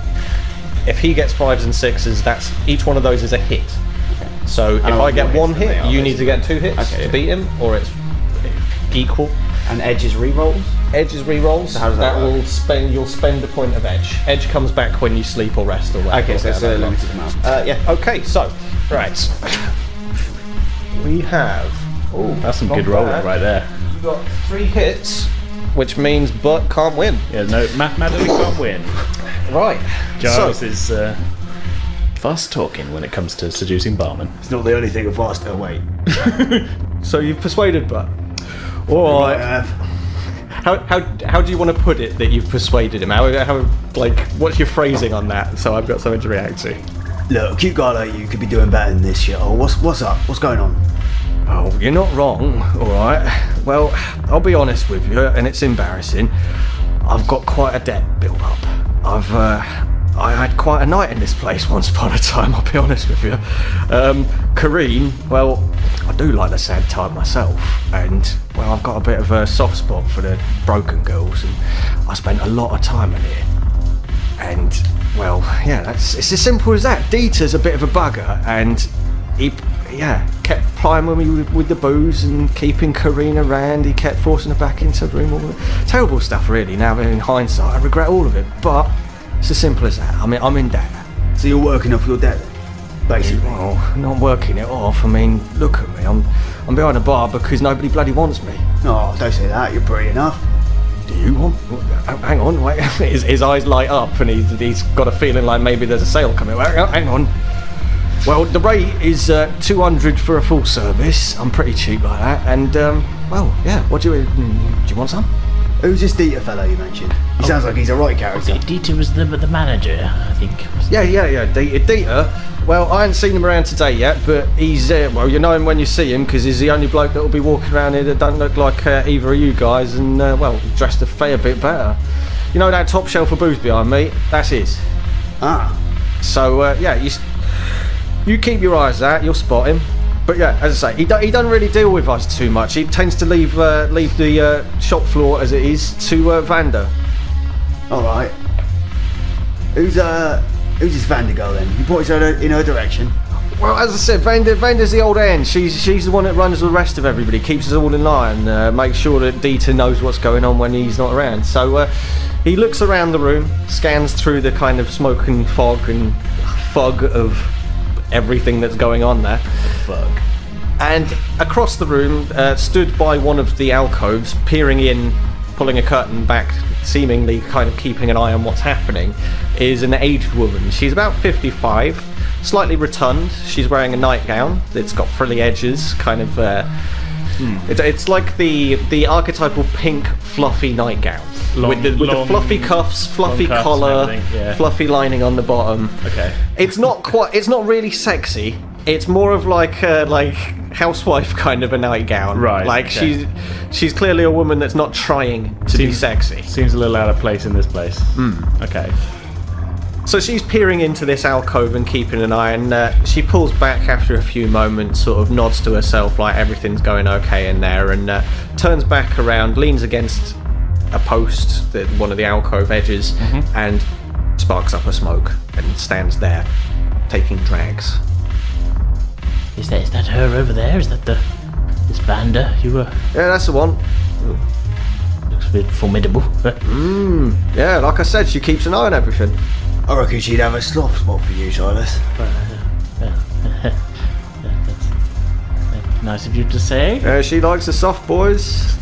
If he gets 5s and 6s, that's each one of those is a hit. So if I get 1 hit, you need to get 2 hits to beat him, or it's equal. And edges rerolls? Edges rerolls. How does that work? You'll spend a point of edge. Edge comes back when you sleep or rest or whatever. Okay, so it's a limited amount. Yeah. Okay, so right, we have. Oh, That's some good rolling right there. You've got 3 hits, which means Bert can't win. Yeah, no, mathematically can't win. Right. Giles So, is fast talking when it comes to seducing barmen. It's not the only thing of faster, wait. so you've persuaded Bert. All right. How do you want to put it that you've persuaded him? How what's your phrasing on that? So I've got something to react to. Look, a cute guy like you could be doing better than this shit. Oh, what's up? What's going on? Oh, you're not wrong, alright. Well, I'll be honest with you, and it's embarrassing. I've got quite a debt built up. I had quite a night in this place once upon a time, I'll be honest with you. Kareen, well, I do like the sad type myself, and, well, I've got a bit of a soft spot for the broken girls, and I spent a lot of time in here. And, well, yeah, it's as simple as that. Dieter's a bit of a bugger, and he kept plying me with the booze and keeping Kareen around. He kept forcing her back into the room. All the terrible stuff, really. Now, in hindsight, I regret all of it. But it's as simple as that. I mean, I'm in debt. So you're working off your debt, basically? Well, not working it off. I mean, look at me. I'm behind a bar because nobody bloody wants me. Oh, don't say that. You're pretty enough. Do you want? Hang on, wait. His eyes light up, and he's got a feeling like maybe there's a sale coming. Hang on. Well, the rate is 200 for a full service. I'm pretty cheap like that. And, well, yeah, what do you want some? Who's this Dieter fellow you mentioned? He sounds like he's a right character. Dieter was the manager, I think. Yeah, Dieter. Well, I haven't seen him around today yet, but he's, well, you know him when you see him, because he's the only bloke that will be walking around here that don't look like either of you guys, and, well, dressed a fair bit better. You know that top shelf of booze behind me? That's his. Ah. So, yeah, you keep your eyes out, you'll spot him. But yeah, as I say, he doesn't really deal with us too much. He tends to leave the shop floor as it is to Vanda. All right. Who's this Vanda girl then? You pointed her in her direction. Well, as I said, Vanda's the old end. She's the one that runs the rest of everybody, keeps us all in line, makes sure that Dieter knows what's going on when he's not around. So he looks around the room, scans through the kind of smoke and fog of everything that's going on there. Fuck. And across the room, stood by one of the alcoves, peering in, pulling a curtain back, seemingly kind of keeping an eye on what's happening, is an aged woman. She's about 55, slightly rotund. She's wearing a nightgown that's got frilly edges, kind of... It's like the archetypal pink fluffy nightgown with the fluffy cuffs, fluffy collar, fluffy lining on the bottom. Okay. It's not really sexy. It's more of like housewife kind of a nightgown. Right. Like okay. she's clearly a woman that's not trying to be sexy. Seems a little out of place in this place. Okay. So she's peering into this alcove and keeping an eye, and she pulls back after a few moments, sort of nods to herself like everything's going okay in there, and turns back around, leans against a post, one of the alcove edges, and sparks up a smoke and stands there, taking drags. Is that her over there? Is that this Vanda you were? Yeah, that's the one. Looks a bit formidable. Yeah, like I said, she keeps an eye on everything. I reckon she'd have a soft spot for you, Silas. That's nice of you to say. Yeah, she likes the soft boys.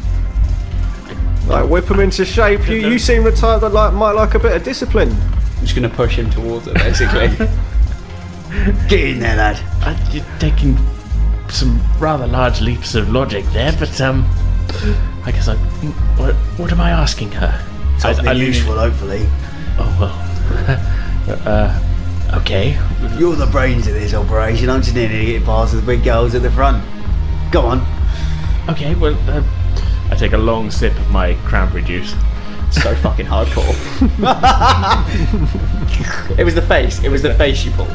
Like whip them into shape. You seem the type that might like a bit of discipline. I'm just going to push him towards her, basically. Get in there, lad. You're taking some rather large leaps of logic there, but I guess what am I asking her? Something useful, hopefully. Oh well. Okay. You're the brains of this operation. I'm just needing to get past the big girls at the front. Go on. Okay. Well, I take a long sip of my cranberry juice. So fucking hardcore. It was the face you pulled.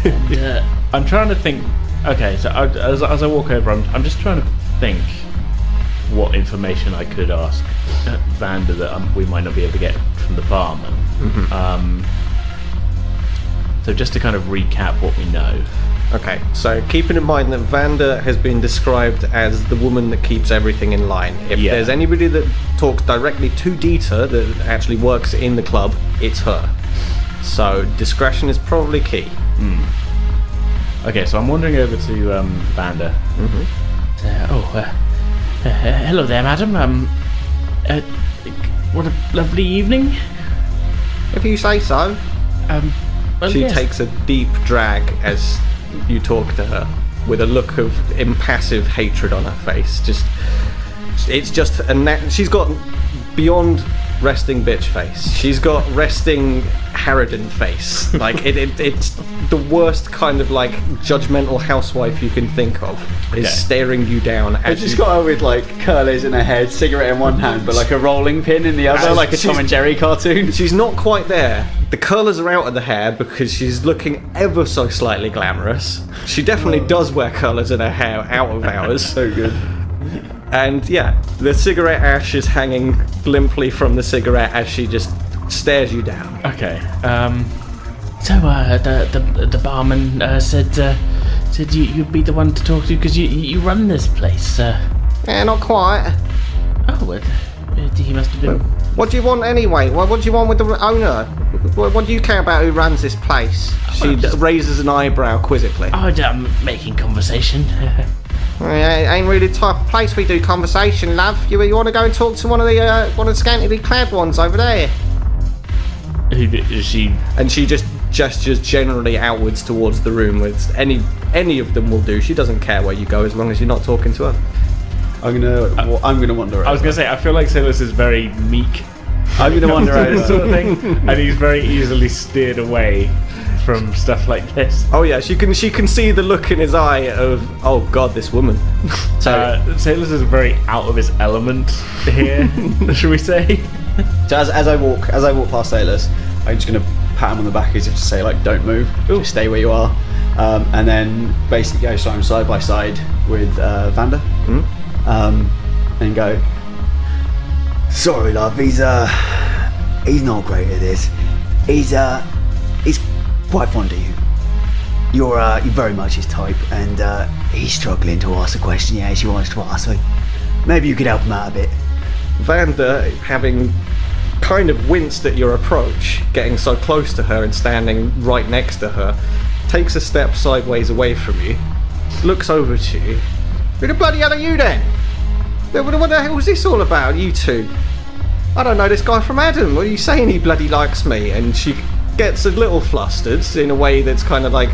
And, I'm trying to think. Okay, so as I walk over, I'm just trying to think what information I could ask Vanda that we might not be able to get from the barman. So just to kind of recap what we know. Okay, so keeping in mind that Vanda has been described as the woman that keeps everything in line. If there's anybody that talks directly to Dieter that actually works in the club, it's her. So discretion is probably key. Okay, so I'm wandering over to Vanda. hello there, madam. What a lovely evening. If you say so. Well, She yes. takes a deep drag as you talk to her, with a look of impassive hatred on her face. It's just she's got beyond resting bitch face. She's got resting harridan face. Like it's the worst kind of like judgmental housewife you can think of. Is staring you down I as just you. got her with like curlers in her head, cigarette in one hand, but like a rolling pin in the other, like a Tom and Jerry cartoon. She's not quite there. The curlers are out of the hair because she's looking ever so slightly glamorous. She definitely does wear curlers in her hair out of hours. So good. And yeah, the cigarette ash is hanging limply from the cigarette as she just stares you down. Okay. So the barman said you'd be the one to talk to because you run this place. Yeah, not quite. Oh, well, he must have been. What do you want anyway? What do you want with the owner? What do you care about who runs this place? She raises an eyebrow quizzically. Oh, I'm making conversation. Yeah, it ain't really the type of place we do conversation, love. You want to go and talk to one of the scantily clad ones over there? Who is she? And she just gestures generally outwards towards the room. With any of them will do. She doesn't care where you go as long as you're not talking to her. I'm gonna wander. I was gonna say, I feel like Selas is very meek. I'm gonna wander this sort over. of thing, and he's very easily steered away from stuff like this. Oh yeah, she can see the look in his eye of, oh god, this woman. Selas is very out of his element here, should we say? So as I walk past Sailors, I'm just gonna pat him on the back as if to say like, don't move, just stay where you are, and then basically go side by side with Vanda, and go. Sorry, love. He's not great at this. He's quite fond of you. You're very much his type, and he's struggling to ask the question he actually wants to ask. So maybe you could help him out a bit. Vanda, having kind of winced at your approach, getting so close to her and standing right next to her, takes a step sideways away from you, looks over to you. Who the bloody hell are you then? What the hell was this all about, you two? I don't know this guy from Adam. What are you saying he bloody likes me? And she gets a little flustered in a way that's kind of like,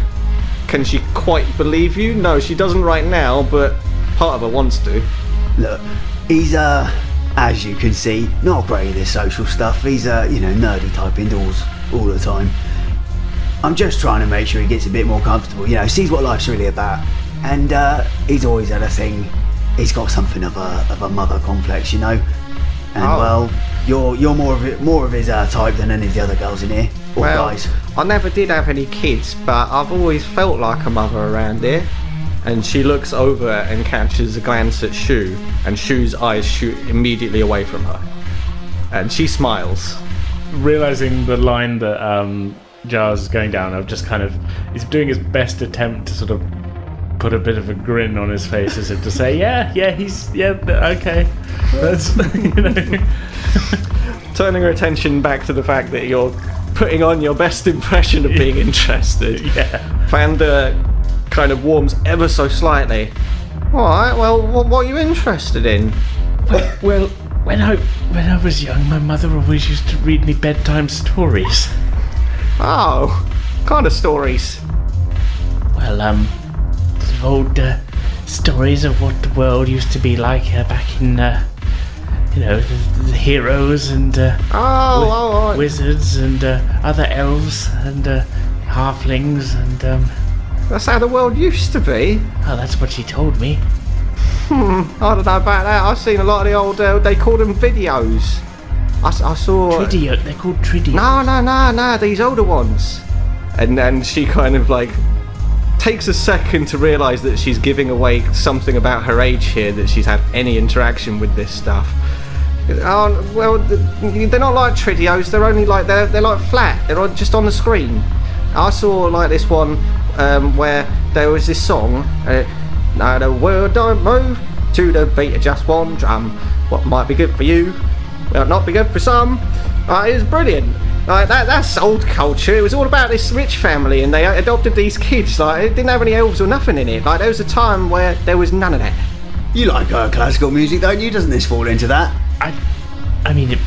can she quite believe you? No, she doesn't right now, but part of her wants to. Look, he's as you can see, not great at this social stuff. He's nerdy type indoors all the time. I'm just trying to make sure he gets a bit more comfortable, sees what life's really about. And he's always had a thing. He's got something of a mother complex, And well, you're more of his type than any of the other girls in here, or guys. I never did have any kids, but I've always felt like a mother around here. And she looks over and catches a glance at Shu, and Shu's eyes shoot immediately away from her. And she smiles. Realizing the line that Giles is going down, he's doing his best attempt to sort of put a bit of a grin on his face as if to say, okay. That's, Turning her attention back to the fact that you're putting on your best impression of being interested. Yeah. Vanda kind of warms ever so slightly. Alright, well, what are you interested in? Well, when I was young, my mother always used to read me bedtime stories. Oh, kind of stories. Well, sort of old stories of what the world used to be like back in, the heroes and wizards and other elves and halflings and That's how the world used to be. Oh, that's what she told me. I don't know about that. I've seen a lot of the old, they call them videos. I saw... They're called Tridio. No, these older ones. And then she kind of like takes a second to realise that she's giving away something about her age here, that she's had any interaction with this stuff. Oh, well, they're not like Tridios, they're only like, they're like flat, they're just on the screen. I saw like this one where there was this song, now the world don't move to the beat of just one drum. What might be good for you will not be good for some. It was brilliant. Like that's old culture. It was all about this rich family, and they adopted these kids. Like it didn't have any elves or nothing in it. Like there was a time where there was none of that. You like classical music, don't you? Doesn't this fall into that? I mean,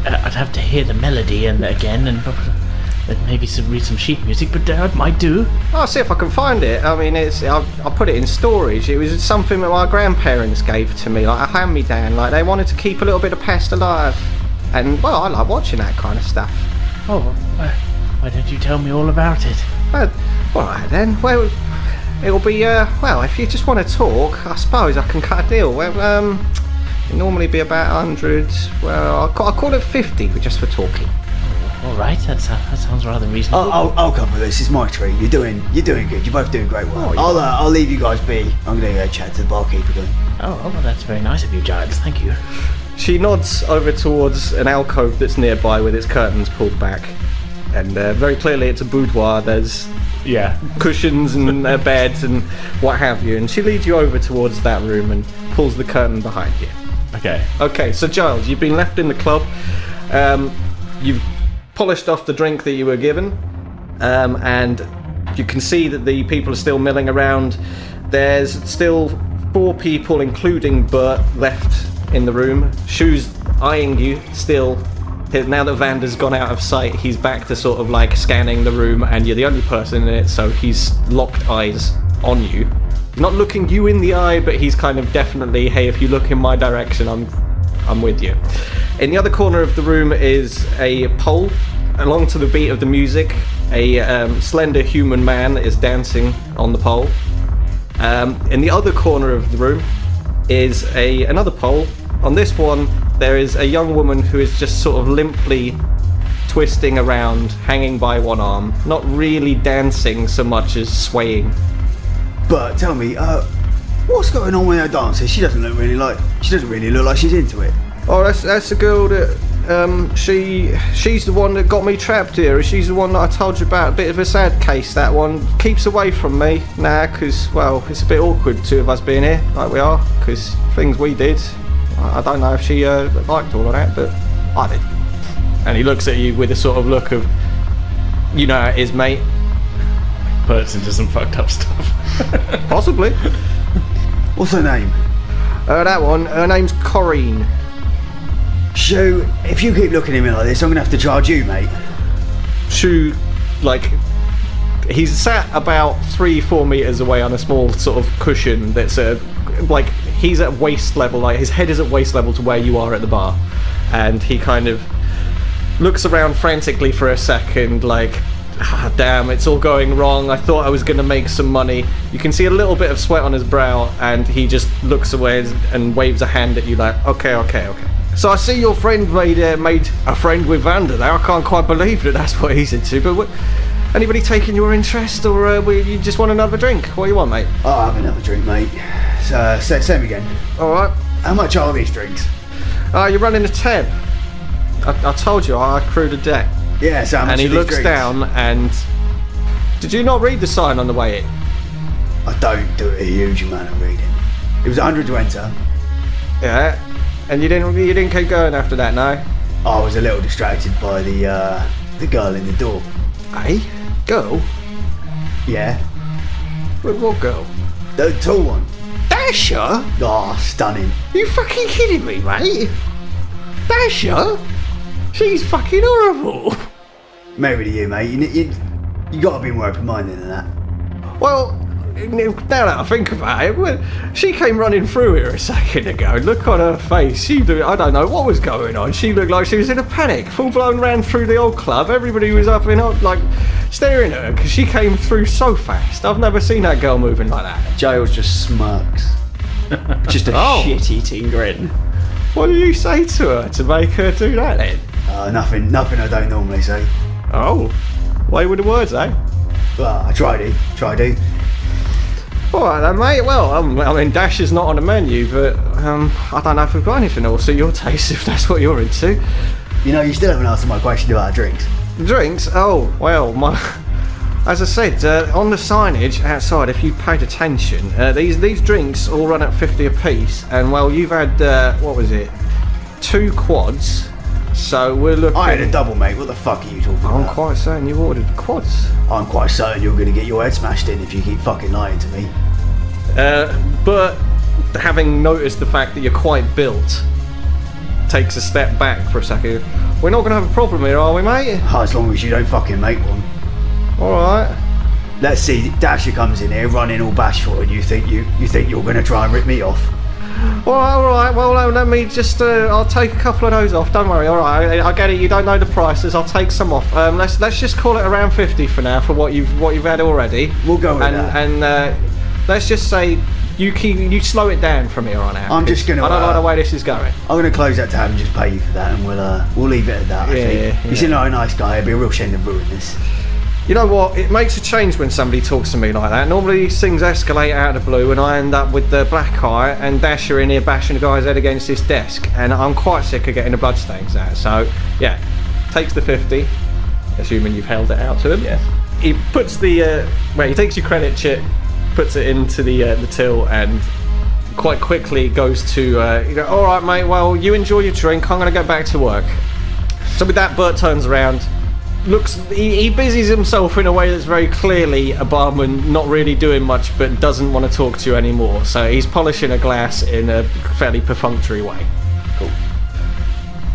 I'd have to hear the melody and maybe read some sheet music, but I might do. I'll see if I can find it. I mean, I'll put it in storage. It was something that my grandparents gave to me, like a hand-me-down. Like they wanted to keep a little bit of past alive. And, well, I like watching that kind of stuff. Oh, why don't you tell me all about it? Alright then. Well, it'll be, if you just want to talk, I suppose I can cut a deal. Well, it'll normally be about 100. Well, I'll call it 50 just for talking. Alright, that sounds rather reasonable. I'll come with this. It's my treat. You're doing good. You're both doing great work. I'll leave you guys be. I'm going to go chat to the barkeeper again. Oh, well, that's very nice of you, Giles. Thank you. She nods over towards an alcove that's nearby with its curtains pulled back. And very clearly it's a boudoir. There's cushions and a bed and what have you. And she leads you over towards that room and pulls the curtain behind you. Okay, so Giles, you've been left in the club. You've polished off the drink that you were given. And you can see that the people are still milling around. There's still 4 people, including Bert, left in the room. Shu's eyeing you still. Now that Vander's gone out of sight, he's back to sort of like scanning the room, and you're the only person in it, so he's locked eyes on you. Not looking you in the eye, but he's kind of definitely, hey, if you look in my direction, I'm with you. In the other corner of the room is a pole. Along to the beat of the music, a slender human man is dancing on the pole. In the other corner of the room is another pole. On this one, there is a young woman who is just sort of limply twisting around, hanging by one arm, not really dancing so much as swaying. But tell me, what's going on with her dances? She doesn't really look like she's into it. Oh, that's the girl that she's the one that got me trapped here. She's the one that I told you about. A bit of a sad case, that one. Keeps away from me now because, well, it's a bit awkward, 2 of us being here like we are, because things we did. I don't know if she liked all of that, but I did. And he looks at you with a sort of look of, you know how it is, mate. Puts into some fucked up stuff. Possibly. What's her name? That one. Her name's Corrine. Shu, if you keep looking at me like this, I'm going to have to charge you, mate. Shu, he's sat about 3-4 meters away on a small sort of cushion that's he's at waist level, like his head is at waist level to where you are at the bar. And he kind of looks around frantically for a second, like, damn, it's all going wrong. I thought I was going to make some money. You can see a little bit of sweat on his brow, and he just looks away and waves a hand at you like, okay. So I see your friend made a friend with Vander there. I can't quite believe that's what he's into. But anybody taking your interest, or you just want another drink? What do you want, mate? I'll have another drink, mate. So, same again. Alright. How much are these drinks? You're running a tab. I told you, I accrued a debt. Yeah, so how much And he are these looks drinks? down and... Did you not read the sign on the way in? I don't do a huge amount of reading. It was 100 to enter. Yeah. And you didn't keep going after that, no? I was a little distracted by the girl in the door. Hey? Girl? Yeah, What girl? the tall one. Dasher? Oh, stunning. You fucking kidding me, mate? Dasher? She's fucking horrible. Maybe to you, mate. You got to be more open-minded than that. Well, now that I think about it, she came running through here a second ago. Look on her face. I don't know what was going on. She looked like she was in a panic. Full-blown ran through the old club. Everybody was up in staring at her because she came through so fast. I've never seen that girl moving like that. Giles just smirks. Just a shit-eating grin. What did you say to her to make her do that then? Nothing I don't normally say. Oh, way with the words, eh? Well, I try to. All right then, mate. Well, I mean, Dash is not on the menu, but I don't know if we've got anything that will suit your taste if that's what you're into. You know, you still haven't answered my question about drinks. Drinks? Oh, well, as I said, on the signage outside, if you paid attention, these drinks all run at 50 a piece, and well, you've had, 2 quads, so we're looking... I had a double, mate. What the fuck are you talking about? I'm quite certain you ordered quads. I'm quite certain you're going to get your head smashed in if you keep fucking lying to me. But having noticed the fact that you're quite built, takes a step back for a second. We're not going to have a problem here, are we, mate? As long as you don't fucking make one. Alright. Let's see, Dasher comes in here running all bashful and you think you're going to try and rip me off. Alright, well, let me just, I'll take a couple of those off, don't worry, alright, I get it, you don't know the prices, I'll take some off. Let's just call it around 50 for now, for what you've had already. We'll go with that. And let's just say, you slow it down from here on out. I'm just going to... I don't like the way this is going. I'm going to close that tab and just pay you for that, and we'll leave it at that, I think. Yeah. You seem like a nice guy, it'd be a real shame to ruin this. You know what? It makes a change when somebody talks to me like that. Normally these things escalate out of the blue and I end up with the black eye and Dasher in here bashing the guy's head against this desk, and I'm quite sick of getting the bloodstains out. So, yeah, takes the 50, assuming you've held it out to him. Yeah. He puts the... he takes your credit chip, puts it into the till, and quite quickly goes to... alright mate, well, you enjoy your drink, I'm going to go back to work. So with that, Bert turns around... he busies himself in a way that's very clearly a barman not really doing much but doesn't want to talk to you anymore, so he's polishing a glass in a fairly perfunctory way. Cool.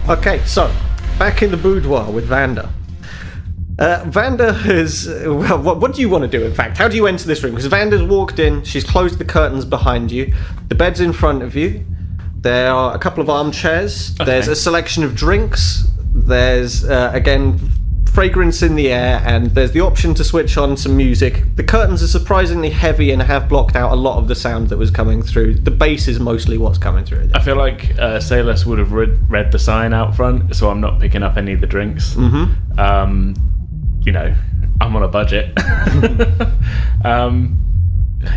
Okay, so back in the boudoir with Vanda. Vanda has... well, what do you want to do, in fact? How do you enter this room? Because Vanda's walked in, she's closed the curtains behind you, the bed's in front of you, there are a couple of armchairs, there's a selection of drinks, there's, again... fragrance in the air, and there's the option to switch on some music. The curtains are surprisingly heavy and have blocked out a lot of the sound that was coming through. The bass is mostly what's coming through. I feel like Selas would have read the sign out front, so I'm not picking up any of the drinks. Mm-hmm. I'm on a budget. Can I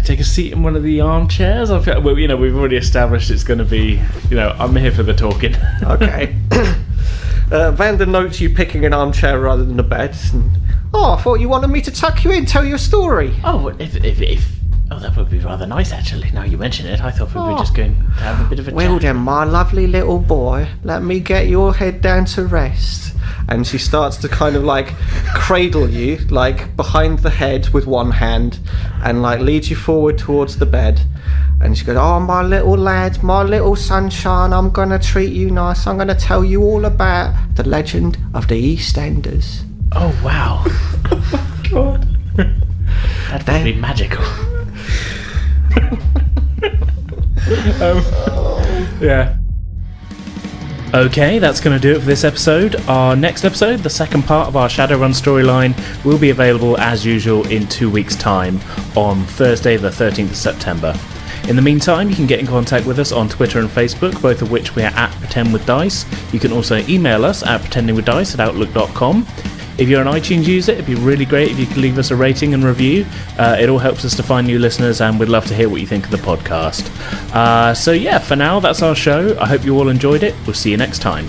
take a seat in one of the armchairs? I feel, we've already established it's going to be, I'm here for the talking. Okay. Vanda notes you picking an armchair rather than a bed. I thought you wanted me to tuck you in, tell you a story. Oh, if that would be rather nice, actually. Now you mention it, I thought we were just going to have a bit of a Well chat. then, my lovely little boy, let me get your head down to rest. And she starts to kind of cradle you, behind the head with one hand, and lead you forward towards the bed. And she goes, oh, my little lad, my little sunshine, I'm going to treat you nice. I'm going to tell you all about the legend of the EastEnders. Oh, wow. Oh, my God. That'd be magical. Yeah. Okay, that's going to do it for this episode. Our next episode, the second part of our Shadowrun storyline, will be available as usual in 2 weeks' time on Thursday the 13th of September. In the meantime, you can get in contact with us on Twitter and Facebook, both of which we are at Pretend With Dice. You can also email us at pretendingwithdice@outlook.com. If you're an iTunes user, it'd be really great if you could leave us a rating and review. It all helps us to find new listeners, and we'd love to hear what you think of the podcast. For now, that's our show. I hope you all enjoyed it. We'll see you next time.